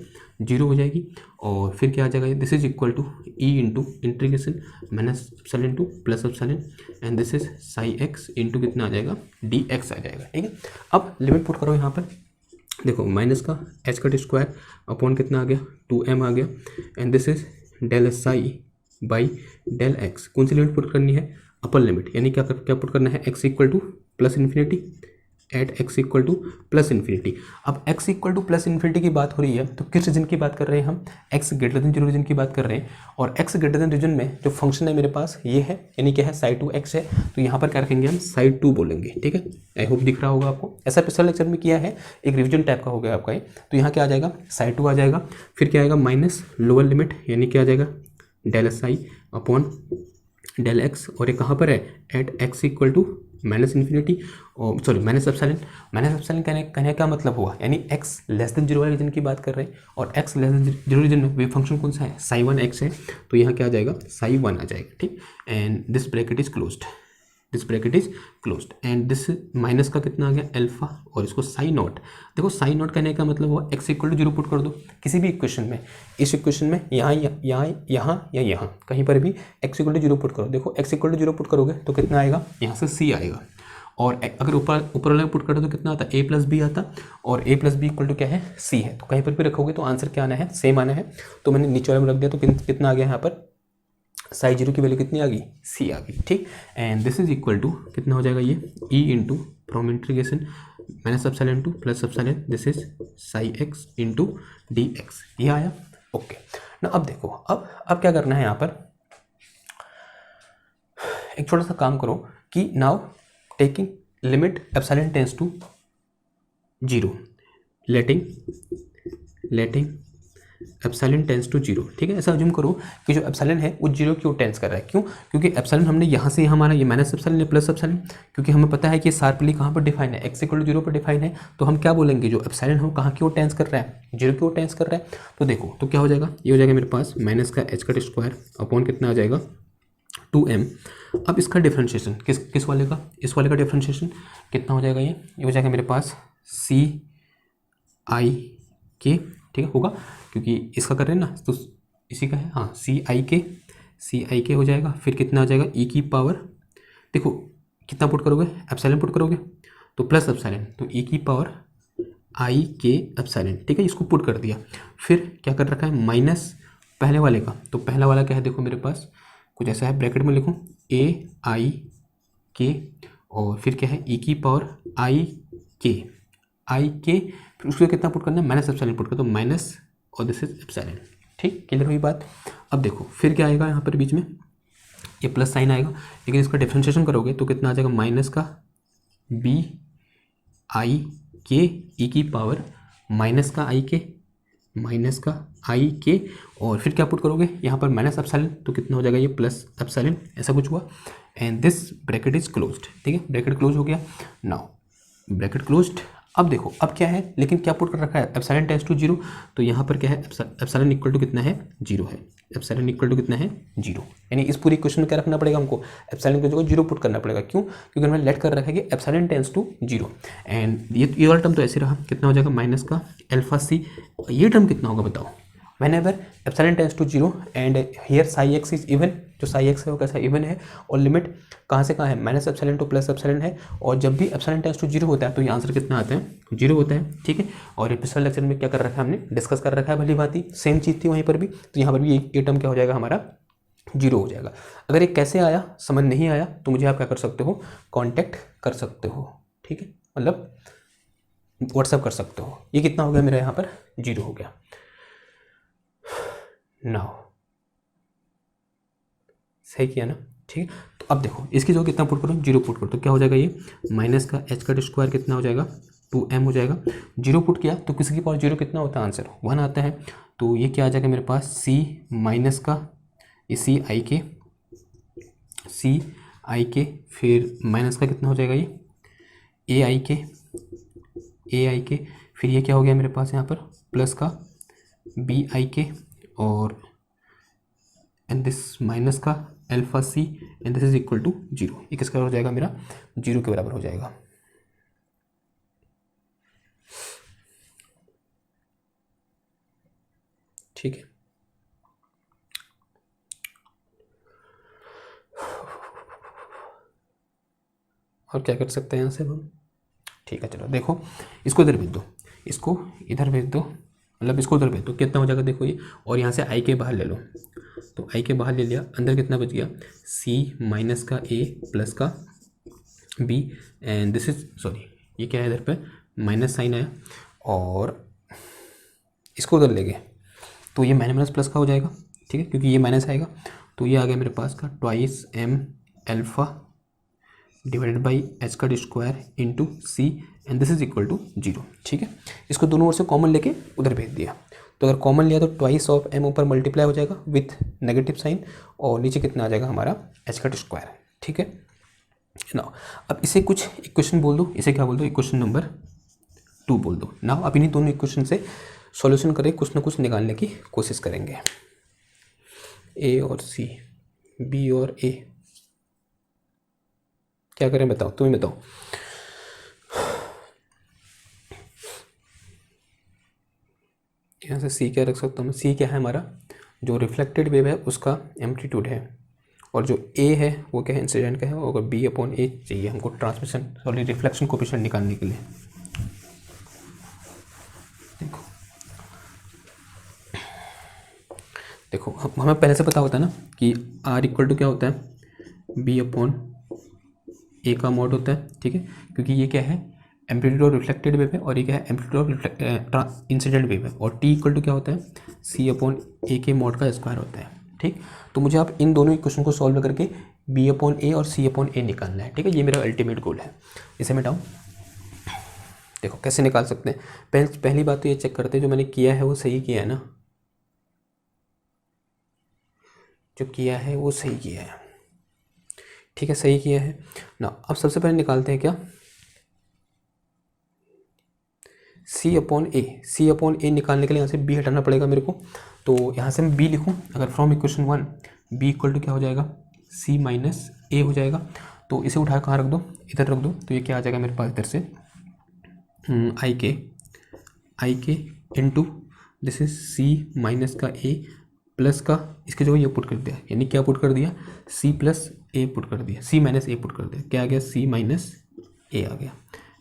0 हो जाएगी और फिर क्या आ जाएगा, this is equal to e into integration minus epsilon to plus epsilon and this is psi x into कितना आ जाएगा डी एक्स आ जाएगा, ठीक है। अब लिमिट पुट करो यहाँ पर, देखो माइनस का एच कट स्क्वायर अपॉन कितना आ गया 2m आ गया and this is del psi by del x. कौन सी लिमिट पुट करनी है, अपर लिमिट, यानी क्या पुट करना है x equal to plus infinity at x equal to plus infinity. अब x equal to plus infinity की बात हो रही है तो किस रीजन की बात कर रहे हैं हम, x ग्रेटर देन 0 रीजन की बात कर रहे हैं और x ग्रेटर देन रीजन में जो फंक्शन है मेरे पास ये है, यानी क्या है साई 2x है, तो यहाँ पर क्या रखेंगे हम साई 2 बोलेंगे, ठीक है। आई होप दिख रहा होगा आपको, ऐसा पिछले लेक्चर में किया है, एक रिविजन टाइप का हो गया आपका ये। तो यहाँ क्या आ जाएगा साई 2 आ जाएगा, फिर क्या आएगा माइनस लोअर लिमिट यानी क्या आ जाएगा del psi upon del x और ये कहाँ पर है at x equal to minus infinity और सॉरी माइनस एप्सिलॉन कहने का मतलब हुआ, यानी x लेस देन 0 वाले रीजन की बात कर रहे हैं और x लेस देन 0 रीजन में वेव फंक्शन कौन सा है साई 1 x है, तो यहाँ क्या आ जाएगा साई 1 आ जाएगा, ठीक। And this bracket is closed end this minus का कितना आ गया अल्फा और इसको साई नॉट। देखो साई नॉट कहने का मतलब हुआ x इक्वल टू 0 पुट कर दो किसी भी इक्वेशन में, इस इक्वेशन में यहाँ या यहाँ कहीं पर भी x इक्वल टू 0 पुट करो। देखो x इक्वल टू 0 पुट करोगे तो कितना आएगा, यहाँ से c आएगा और अगर ऊपर वाला पुट करते तो कितना आता a प्लस बी आता और a plus b equal to क्या है c है। तो कहीं पर भी रखोगे तो आंसर क्या आना है सेम आना है, तो मैंने नीचे वाले में रख दिया तो कितना आ गया यहाँ पर साई 0 की वैल्यू कितनी आ गई c आ गई, ठीक। And this is equal to कितना हो जाएगा ये e into from integration minus epsilon to plus epsilon this is psi x into d x, ये आया, ओके ना। अब देखो अब क्या करना है यहाँ पर, एक छोटा सा काम करो कि now taking limit epsilon tends to 0 letting epsilon tends to zero, ठीक है। ऐसा अज्यूम करो कि जो एप्सिलॉन है वो जीरो की ओर टेंस कर रहा है। क्यों? क्योंकि एप्सिलॉन हमने यहाँ से हमारा ये माइनस एप्सिलॉन या प्लस एप्सिलॉन, क्योंकि हमें पता है कि शार्पली कहाँ पर डिफाइन है, एक्स इक्वल टू जीरो पर डिफाइन है। तो हम क्या बोलेंगे, जो एप्सिलॉन है वो कहाँ की ओर टेंस कर रहा है, जीरो की ओर टेंस कर रहा है। तो देखो तो क्या हो जाएगा, ये हो जाएगा मेरे पास माइनस का एच का स्क्वायर अपॉन कितना आ जाएगा 2m। अब इसका डिफ्रेंशिएशन किस वाले का, इस वाले का डिफ्रेंशिएशन कितना हो जाएगा, ये हो जाएगा मेरे पास सी आई के, ठीक है होगा, क्योंकि इसका कर रहे हैं ना तो इसी का है, हाँ सी आई के हो जाएगा। फिर कितना आ जाएगा ई की पावर, देखो कितना पुट करोगे, एप्सिलॉन पुट करोगे तो प्लस एप्सिलॉन, तो ई की पावर आई के एप्सिलॉन, ठीक है, इसको पुट कर दिया। फिर क्या कर रखा है, माइनस पहले वाले का, तो पहला वाला क्या है, देखो मेरे पास कुछ ऐसा है, ब्रैकेट में लिखूँ ए आई के, और फिर क्या है ई की पावर आई के, फिर उसको कितना पुट करना है, माइनस एप्सिलॉन पुट कर, तो माइनस और दिस इज एप्सिलॉन, ठीक, क्लियर हुई बात। अब देखो फिर क्या आएगा यहाँ पर बीच में, ये प्लस साइन आएगा, लेकिन इसका डिफ्रेंशिएशन करोगे तो कितना आ जाएगा, माइनस का बी आई के ई की पावर माइनस का आई के, और फिर क्या पुट करोगे यहाँ पर माइनस एप्सिलॉन, तो कितना हो जाएगा ये प्लस एप्सिलॉन, ऐसा कुछ हुआ। And this bracket is closed, ठीक है, ब्रैकेट क्लोज हो गया। Now bracket closed. अब देखो अब क्या है, लेकिन क्या पुट कर रखा है, एप्सिलॉन टेंस टू जीरो, तो यहाँ पर क्या है, एप्सिलॉन इक्वल टू कितना है, जीरो है, एप्सिलॉन इक्वल टू कितना है, जीरो। यानी इस पूरी इक्वेशन में क्या रखना पड़ेगा हमको, एप्सिलॉन की जगह जीरो पुट करना पड़ेगा। क्यों? क्योंकि हमने लेट कर रखा है कि epsilon tends to zero. And ये वाला टर्म तो ऐसे रहा, कितना हो जाएगा माइनस का अल्फा सी, ये टर्म कितना होगा बताओ, whenever epsilon tends to zero and here psi x is even, जो psi x है वो कैसा इवन है, और लिमिट कहाँ से कहाँ है, minus epsilon to plus epsilon है, और जब भी एप्सिलॉन टेंस टू जीरो होता है तो ये आंसर कितना आता है, जीरो होता है, ठीक है। और ये पिछले लेक्चर में क्या कर रखा है हमने, डिस्कस कर रखा है, भली भांति सेम चीज़ थी वहीं पर भी, तो यहाँ पर भी ये टर्म क्या हो जाएगा हमारा, जीरो हो जाएगा। अगर ये कैसे आया समझ नहीं आया तो मुझे आप क्या कर सकते हो, कॉन्टैक्ट कर सकते हो, ठीक है, मतलब व्हाट्सअप कर सकते हो। ये कितना हो गया मेरा यहाँ पर, जीरो हो गया। नाउ सही किया ना, ठीक है। तो अब देखो इसकी जो कितना पुट करो, जीरो पुट करो, तो क्या हो जाएगा, ये माइनस का एच का स्क्वायर कितना हो जाएगा, 2m हो जाएगा। जीरो पुट किया तो किसी की पावर जीरो कितना होता है, आंसर 1 आता है। तो ये क्या आ जाएगा मेरे पास, सी माइनस का ये सी आई के, फिर माइनस का कितना हो जाएगा, ये ए आई के, फिर ये क्या हो गया मेरे पास यहाँ पर, प्लस का बी आई के, और एंड दिस माइनस का alpha C, and this is equal to zero. ये किसका हो जाएगा मेरा, जीरो के बराबर हो जाएगा। ठीक है, और क्या कर सकते हैं यहाँ से हम, ठीक है चलो देखो इसको इधर भेज दो, इसको इधर भेज दो, मतलब इसको उधर भेज दो, कितना हो जाएगा देखो ये, और यहाँ से आई के बाहर ले लो, तो आई के बाहर ले लिया, अंदर कितना बच गया, सी माइनस का ए प्लस का B, and this is sorry ये क्या है इधर पे माइनस साइन आया, और इसको उधर ले गए तो ये माइनस प्लस का हो जाएगा, ठीक है, क्योंकि ये माइनस आएगा, तो ये आ गया मेरे पास का twice m alpha divided by h का square into C, and this is equal to zero, ठीक है। इसको दोनों ओर से कॉमन लेके उधर भेज दिया, तो अगर कॉमन लिया तो ट्वाइस ऑफ एम ऊपर मल्टीप्लाई हो जाएगा विथ नेगेटिव साइन, और नीचे कितना आ जाएगा हमारा एच का स्क्वायर, ठीक है ना। अब इसे कुछ इक्वेशन बोल दो, इसे क्या बोल दो, इक्वेशन नंबर 2 बोल दो ना। अब इन्हीं दोनों इक्वेशन से सॉल्यूशन करके कुछ ना कुछ निकालने की कोशिश करेंगे, ए और सी, बी और ए, क्या करें बताओ, तुम ही बताओ। यहाँ से सी क्या रख सकता हूँ मैं, सी क्या है हमारा, जो रिफ्लेक्टेड वेव है उसका एम्पलीट्यूड है, और जो ए है वो क्या है, इंसिडेंट का है, और बी अपॉन ए चाहिए हमको ट्रांसमिशन सॉरी रिफ्लेक्शन कोएफिशिएंट निकालने के लिए। देखो हमें पहले से पता होता है ना कि आर इक्वल टू क्या होता है, बी अपॉन ए का मॉड होता है, ठीक है, क्योंकि ये क्या है एम्पलीट्यूड ऑफ रिफ्लेक्टेड वेव है, और ये क्या है एम्पलीट्यूड ऑफ इंसिडेंट वेव है, और टी इक्वल टू क्या होता है, सी अपॉन ए के मॉड का स्क्वायर होता है, ठीक। तो मुझे आप इन दोनों इक्वेशन को सॉल्व करके बी अपॉन ए और सी अपॉन ए निकालना है, ठीक है, ये मेरा अल्टीमेट गोल है। इसे मिटाऊँ, देखो कैसे निकाल सकते हैं, पहली बात तो ये चेक करते हैं जो मैंने किया है वो सही किया है ना, जो किया है वो सही किया है, ठीक है, सही किया है ना। अब सबसे पहले निकालते हैं क्या, सी अपॉन ए निकालने के लिए यहाँ से बी हटाना पड़ेगा मेरे को। तो यहाँ से मैं बी लिखूँ, अगर from equation 1 B equal to क्या हो जाएगा, सी माइनस ए हो जाएगा। तो इसे उठा कहाँ रख दो, इधर रख दो। तो ये क्या आ जाएगा मेरे पास इधर से I K into this is C minus का ए प्लस का इसके जो ये पुट कर दिया, यानी क्या पुट कर दिया, सी प्लस ए पुट कर दिया, सी माइनस ए पुट कर दिया, क्या आ गया, सी माइनस ए आ गया।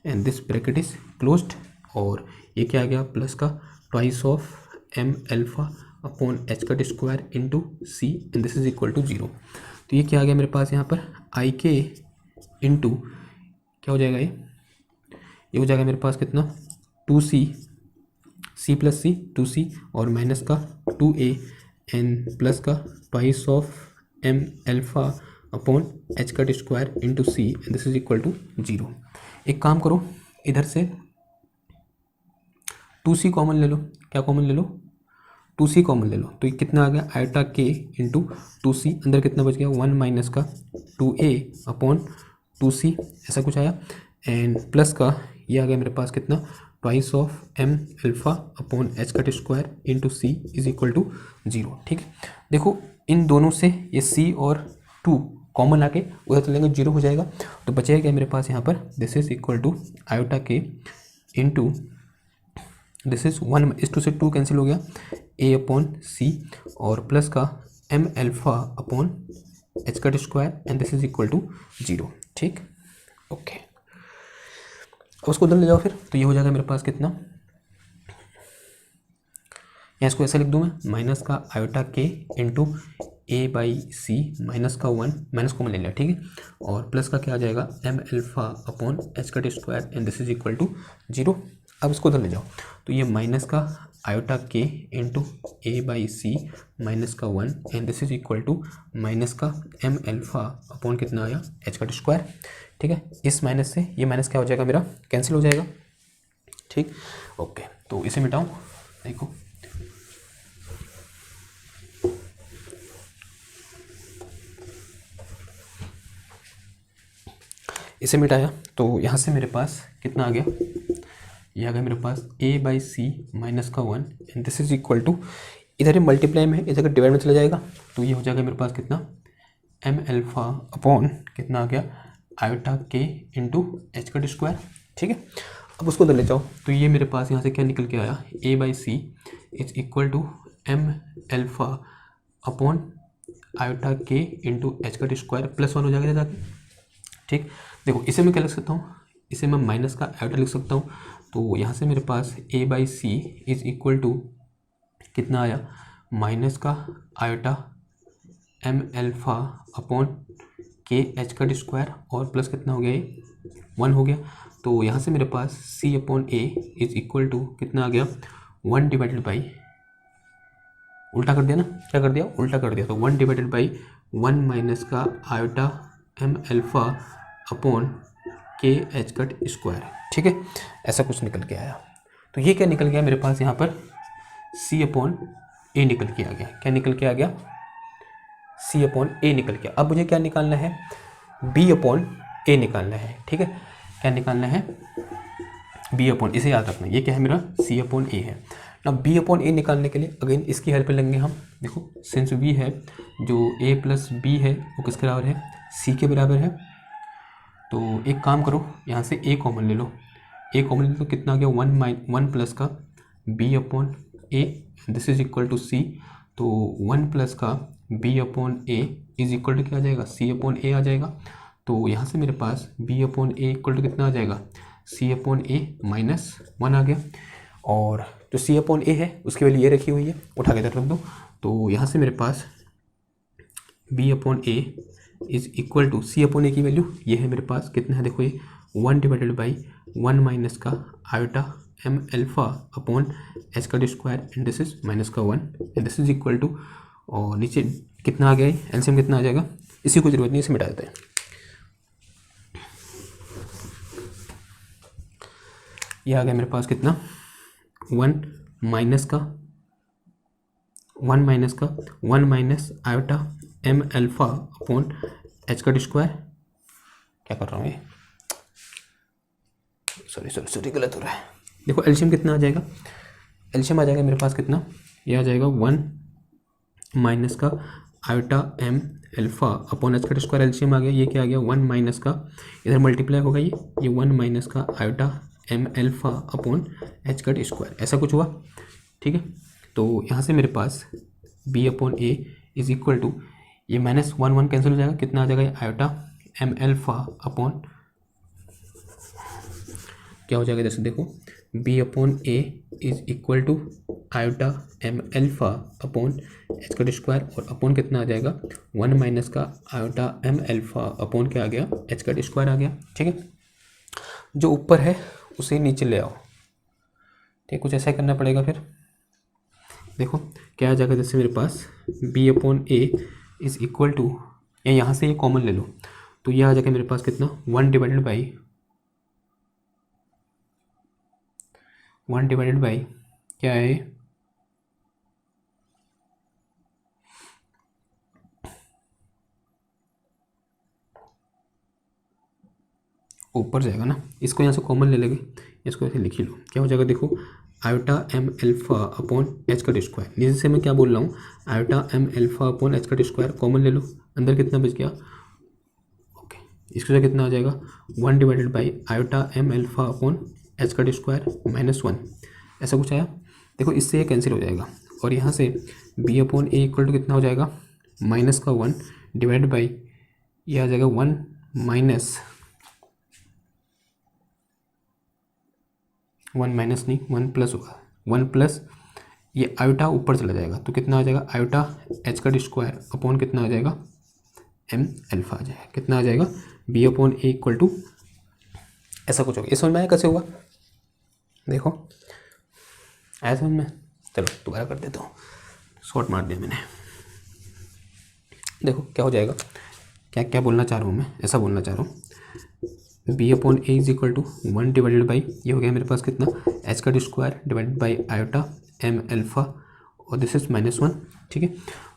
And this bracket is closed. और ये क्या आ गया, प्लस का twice of M alpha upon H cut square into C and this is equal to 0। तो ये क्या आ गया मेरे पास यहाँ पर, आई के इंटू क्या हो जाएगा, ये हो जाएगा मेरे पास कितना, 2c, सी प्लस सी 2c और माइनस का 2a एन प्लस का twice of M alpha upon H cut square into C and this is equal to 0। एक काम करो, इधर से 2c कॉमन ले लो, क्या कॉमन ले लो, 2c कॉमन ले लो। तो ये कितना आ गया, आयोटा के इंटू 2c, अंदर कितना बच गया, 1 माइनस का 2a अपॉन 2c, ऐसा कुछ आया। एंड प्लस का ये आ गया मेरे पास कितना, twice of M alpha upon H cut square into C is equal to 0। ठीक है, देखो इन दोनों से ये c और 2 कॉमन आके उधर चलेंगे, 0 हो जाएगा। तो बचेगा क्या मेरे पास यहाँ पर, this is equal to iota के इंटू दिस इज 1, इस 2 से 2 कैंसिल हो गया, a अपॉन सी और प्लस का m alpha upon H cut square and this is equal to 0। ठीक, ओके, अब उसको उधर ले जाओ फिर। तो ये हो जाएगा मेरे पास कितना, या इसको ऐसा लिख दूँ मैं, माइनस का आयोटा के into A by C minus का 1, माइनस को मैं ले लिया, ठीक है, और प्लस का क्या आ जाएगा, m alpha upon H cut square and this is equal to 0। अब इसको उधर ले जाओ। तो ये माइनस का आयोटा के into A by C minus का 1 and this is equal to minus का m एल्फा अपॉन कितना आया, एच कट स्क्वायर। ठीक है, इस माइनस से ये माइनस क्या हो जाएगा मेरा, कैंसिल हो जाएगा। ठीक, ओके, तो इसे मिटाऊँ, देखो इसे मिटाया तो यहाँ से मेरे पास कितना आ गया, ये आ गया मेरे पास a बाई सी माइनस का 1 and this is equal to, इधर ये मल्टीप्लाई में इधर डिवाइड में चला जाएगा। तो ये हो जाएगा मेरे पास कितना, m एल्फा अपॉन कितना आ गया, आयोटा के इंटू एच कट स्क्वायर। ठीक है, अब उसको उधर ले जाओ। तो ये मेरे पास यहाँ से क्या निकल के आया, a by C is equal to m alpha upon iota के into H cut square plus 1 हो जाएगा जाके। ठीक, देखो इसे मैं क्या लिख सकता हूँ, इसे मैं माइनस का आयोटा लिख सकता हूँ। तो यहाँ से मेरे पास a by C is equal to कितना आया, माइनस का iota m alpha upon K H cut square और प्लस कितना हो गया, ये 1 हो गया। तो यहाँ से मेरे पास c upon a is equal to कितना आ गया, 1 डिवाइडेड बाई, उल्टा कर दिया ना, क्या कर दिया, उल्टा कर दिया। तो 1 डिवाइडेड बाई 1 माइनस का iota m alpha upon K H cut square. ठीक है, ऐसा कुछ निकल के आया। तो ये क्या निकल गया मेरे पास यहाँ पर, c अपॉन ए निकल के आ गया। क्या निकल के आ गया, c अपॉन ए निकल के। अब मुझे क्या निकालना है, b अपॉन ए निकालना है। ठीक है, क्या निकालना है, b अपॉन, इसे याद रखना, ये क्या है मेरा, c अपॉन ए है ना। b अपॉन ए निकालने के लिए अगेन इसकी हेल्प लेंगे हम। देखो सिंस v है, जो a प्लस b है वो किसके बराबर है, c के बराबर है। तो एक काम करो, यहाँ से a कॉमन ले लो, a कॉमन ले लो, तो कितना आ गया, 1 प्लस का b upon A this is equal to c। तो 1 प्लस का b upon A is equal to क्या आ जाएगा, c अपॉन ए आ जाएगा। तो यहाँ से मेरे पास b upon A equal to कितना आ जाएगा, c अपॉन ए माइनस 1 आ गया। और जो c अपॉन ए है उसकी वैल्यू ये रखी हुई है, उठा के इधर रख दो। तो यहाँ से मेरे पास b upon A is equal to, c upon a की वैल्यू ये है मेरे पास, कितना है देखो, ये 1 डिवाइडेड बाई 1 माइनस का iota m alpha upon H cut square and this is minus का 1 and this is equal to, और नीचे कितना आ गया, एलसीएम कितना आ जाएगा, इसी को जरूरत नहीं, इसे मिटा देते हैं। ये आ गया मेरे पास कितना, 1 माइनस का वन माइनस का one minus iota M alpha upon H का स्क्वायर, क्या कर रहा हूँ ये, सॉरी गलत हो रहा है। देखो एलसीएम कितना आ जाएगा, एलसीएम आ जाएगा मेरे पास कितना, ये आ जाएगा वन माइनस का iota M alpha upon H का स्क्वायर, एलसीएम आ गया, ये क्या आ गया वन माइनस का, इधर मल्टीप्लाई होगा ये वन माइनस का iota M alpha upon H का स्क्वायर, ऐसा कुछ हुआ। ठीक है, तो यहाँ से मेरे पास b upon A is equal to, ये माइनस वन वन कैंसिल हो जाएगा, कितना आ जाएगा ये आयोटा एम अल्फा अपॉन, क्या हो जाएगा जैसे देखो, B upon A is equal to iota M alpha upon H का स्क्वायर, और अपॉन कितना आ जाएगा वन माइनस का आयोटा एम अल्फा अपॉन क्या आ गया एच का स्क्वायर आ गया। ठीक है, जो ऊपर है उसे नीचे ले आओ। ठीक, कुछ ऐसा करना पड़ेगा। फिर देखो क्या आ जाएगा, जैसे मेरे पास b upon A is equal to, या यहाँ से ये कॉमन ले लो, तो ये आ जाएगा मेरे पास कितना वन डिवाइडेड बाई क्या है, ऊपर जाएगा ना, इसको यहाँ से कॉमन ले लेंगे, इसको ऐसे लिख ही लो, क्या हो जाएगा देखो iota M alpha upon H का स्क्वायर, नीचे से मैं क्या बोल रहा हूँ iota M alpha upon H का स्क्वायर, कॉमन ले लो, अंदर कितना बच गया, ओके, इसको कितना आ जाएगा one divided by iota M alpha upon H का स्क्वायर माइनस वन, ऐसा कुछ आया। देखो इससे ये कैंसिल हो जाएगा, और यहाँ से B upon A equal to कितना हो जाएगा माइनस का वन डिवाइड बाई, ये आ जाएगा वन माइनस, वन माइनस नहीं वन प्लस होगा, वन प्लस ये आयोटा ऊपर चला जाएगा, तो कितना आ जाएगा आयोटा एच का स्क्वायर अपॉन कितना आ जाएगा एम अल्फा आ जाएगा, कितना आ जाएगा B upon A equal to, ऐसा कुछ होगा। ये समझ में आया कैसे हुआ, देखो आया समझ में। चलो दोबारा कर देता हूँ, शॉर्ट मार दिया मैंने। देखो क्या हो जाएगा, क्या क्या बोलना चाह रहा हूँ मैं, ऐसा बोलना चाह रहा हूँ b upon A is equal to one divided by, ये हो गया मेरे पास कितना एच का square divided by iota M alpha, और दिस इज माइनस वन। ठीक है,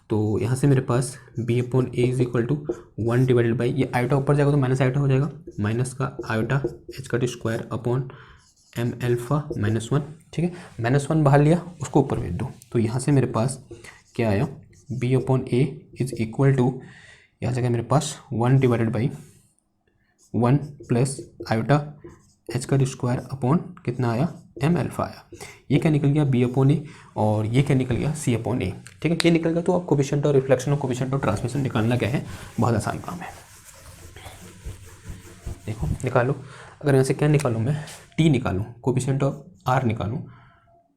तो यहाँ से मेरे पास b upon A is equal to one divided by, ये आयोटा ऊपर जाएगा तो माइनस आयोटा हो जाएगा, माइनस का आयोटा एच का square upon m alpha minus one. ठीक है, माइनस वन बाहर लिया, उसको ऊपर भेज दो, तो यहाँ से मेरे पास क्या आया b upon A is equal to, यहाँ जगह मेरे पास one divided by one plus iota h का स्क्वायर अपॉन कितना आया एम अल्फा आया, ये क्या निकल गया बी अपॉन ए, और ये क्या निकल गया सी अपॉन ए। ठीक है, ये निकल गया, तो आप कोफिशिएंट और रिफ्लेक्शन और कोफिशिएंट और ट्रांसमिशन निकालना क्या है, बहुत आसान काम है। देखो निकालो, अगर यहाँ से क्या निकालूँ मैं, टी निकालूँ, कोफिशिएंट और आर निकालूँ,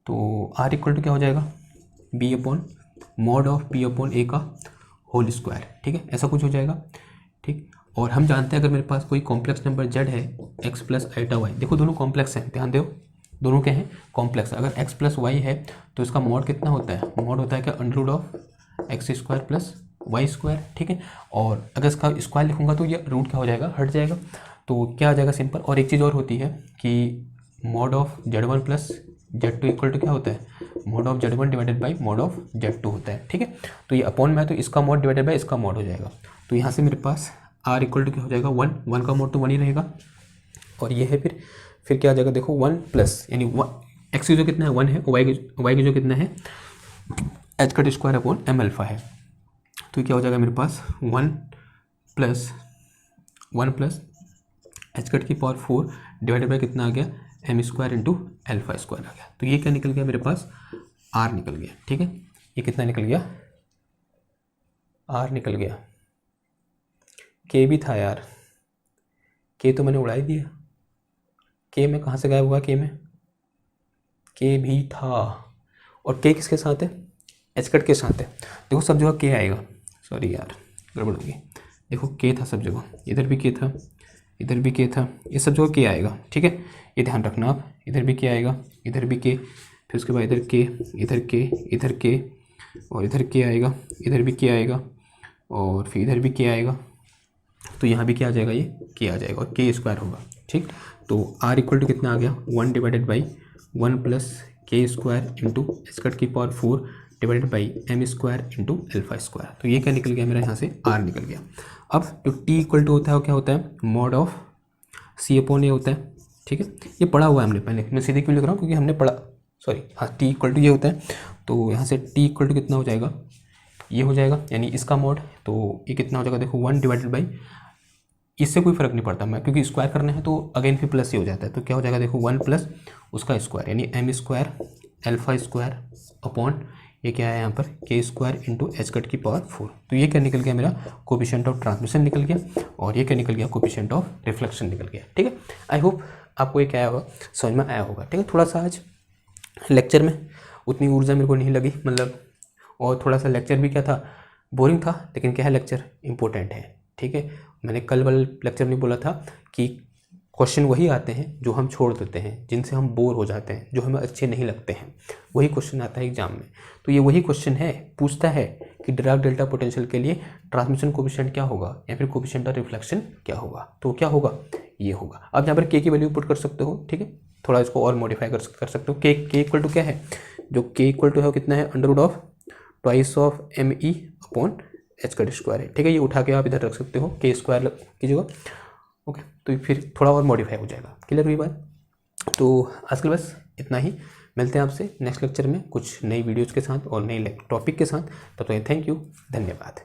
तो आर इक्वल टू क्या हो जाएगा B upon mod of p upon a का होल स्क्वायर। ठीक है, ऐसा कुछ हो जाएगा। ठीक, और हम जानते हैं अगर मेरे पास कोई कॉम्प्लेक्स नंबर z है x प्लस आइटा y, देखो दोनों कॉम्प्लेक्स हैं, ध्यान दो दोनों क्या हैं कॉम्प्लेक्स। अगर x प्लस वाई है तो इसका मॉड कितना होता है, मॉड होता है क्या under root of X square plus Y square. ठीक है, और अगर इसका स्क्वायर लिखूंगा तो ये रूट क्या हो जाएगा, हट जाएगा, तो क्या आ जाएगा सिंपल। और एक चीज़ और होती है कि mod of z1 plus z2 equal to क्या होता है, mod of z1 divided by mod of z2 होता है। ठीक है, तो ये अपॉन में है तो इसका मॉड डिवाइडेड बाई इसका मॉड हो जाएगा, तो यहाँ से मेरे पास आर इक्वल टू क्या हो जाएगा वन, वन का मॉड तो वन ही रहेगा, और ये है फिर क्या आ जाएगा देखो वन प्लस, यानी एक्स की जो कितना है वन है, वाई की जो कितना है एच का स्क्वायर अपॉन एम अल्फा है, तो क्या हो जाएगा मेरे पास वन प्लस एच कट की पावर फोर डिवाइडेड बाई कितना आ गया m square into alpha square आ गया, तो ये क्या निकल गया मेरे पास आर निकल गया। ठीक है, ये कितना निकल गया आर निकल गया, के भी था यार, के तो मैंने उड़ा ही दिया, के में कहाँ से गायब हुआ, के में के भी था, और के किसके साथ है एच कट के साथ है। देखो सब जगह के आएगा, सॉरी यार गड़बड़ होगी, देखो के था सब जगह, इधर भी के था, इधर भी के था, ये सब जगह के आएगा। ठीक है, ये ध्यान रखना आप, इधर भी के आएगा, इधर भी के, फिर उसके बाद इधर के, इधर के, इधर के, और इधर के आएगा, इधर भी के आएगा, और फिर इधर भी के आएगा, तो यहाँ भी क्या आ जाएगा ये के आ जाएगा, और के स्क्वायर होगा। ठीक, तो आर इक्वल टू कितना आ गया one divided by one plus K square into H cut की power four divided by M square into alpha square. तो ये क्या निकल गया मेरा यहाँ से आर निकल गया। अब जो टी इक्वल टू होता है वो क्या होता है, मॉड ऑफ सी अपॉन ए होता है। ठीक है, ये पढ़ा हुआ है हमने पहले, मैं सीधे क्यों लिख रहा हूँ क्योंकि हमने पढ़ा, सॉरी हाँ, टी इक्वल टू ये होता है। तो यहाँ से टी इक्वल टू कितना हो जाएगा, ये हो जाएगा यानी इसका मॉड, तो ये कितना हो जाएगा देखो 1 डिवाइडेड बाई, इससे कोई फर्क नहीं पड़ता मैं क्योंकि स्क्वायर करना है तो अगेन फिर प्लस ही हो जाता है। तो क्या हो जाएगा देखो 1 प्लस उसका स्क्वायर यानी M square alpha square upon ये क्या है यहाँ पर K square into H cut की पावर 4। तो ये क्या निकल गया मेरा कोफिशिएंट ऑफ ट्रांसमिशन निकल गया और ये क्या निकल गया कोफिशिएंट ऑफ रिफ्लेक्शन निकल गया। ठीक है, आई होप आपको ये क्या होगा समझ में आया होगा। ठीक है, थोड़ा सा आज लेक्चर में उतनी ऊर्जा मेरे को नहीं लगी, मतलब और थोड़ा सा लेक्चर भी क्या था, बोरिंग था, लेकिन क्या है लेक्चर इंपॉर्टेंट है। ठीक है, मैंने कल वाले लेक्चर में बोला था कि क्वेश्चन वही आते हैं जो हम छोड़ देते हैं, जिनसे हम बोर हो जाते हैं, जो हमें अच्छे नहीं लगते हैं, वही क्वेश्चन आता है एग्जाम में। तो ये वही क्वेश्चन है, पूछता है कि डिराक डेल्टा पोटेंशियल के लिए ट्रांसमिशन कोफिशिएंट क्या होगा या फिर कोफिशिएंट ऑफ रिफ्लेक्शन क्या होगा। तो क्या होगा, ये होगा। अब यहाँ पर के की वैल्यू पुट कर सकते हो। ठीक है, थोड़ा इसको और मॉडिफाई कर सकते हो। के इक्वल टू क्या है, जो के इक्वल टू है कितना है under root of twice of M E upon H का स्क्वायर है। ठीक है, ये उठा के आप इधर रख सकते हो के स्क्वायर कीजिएगा। ओके, तो फिर थोड़ा और मॉडिफाई हो जाएगा। क्लियर हुई बात। तो आज के लिए बस इतना ही, मिलते हैं आपसे नेक्स्ट लेक्चर में कुछ नई वीडियोज़ के साथ और नई टॉपिक के साथ। तब तक थैंक यू, धन्यवाद।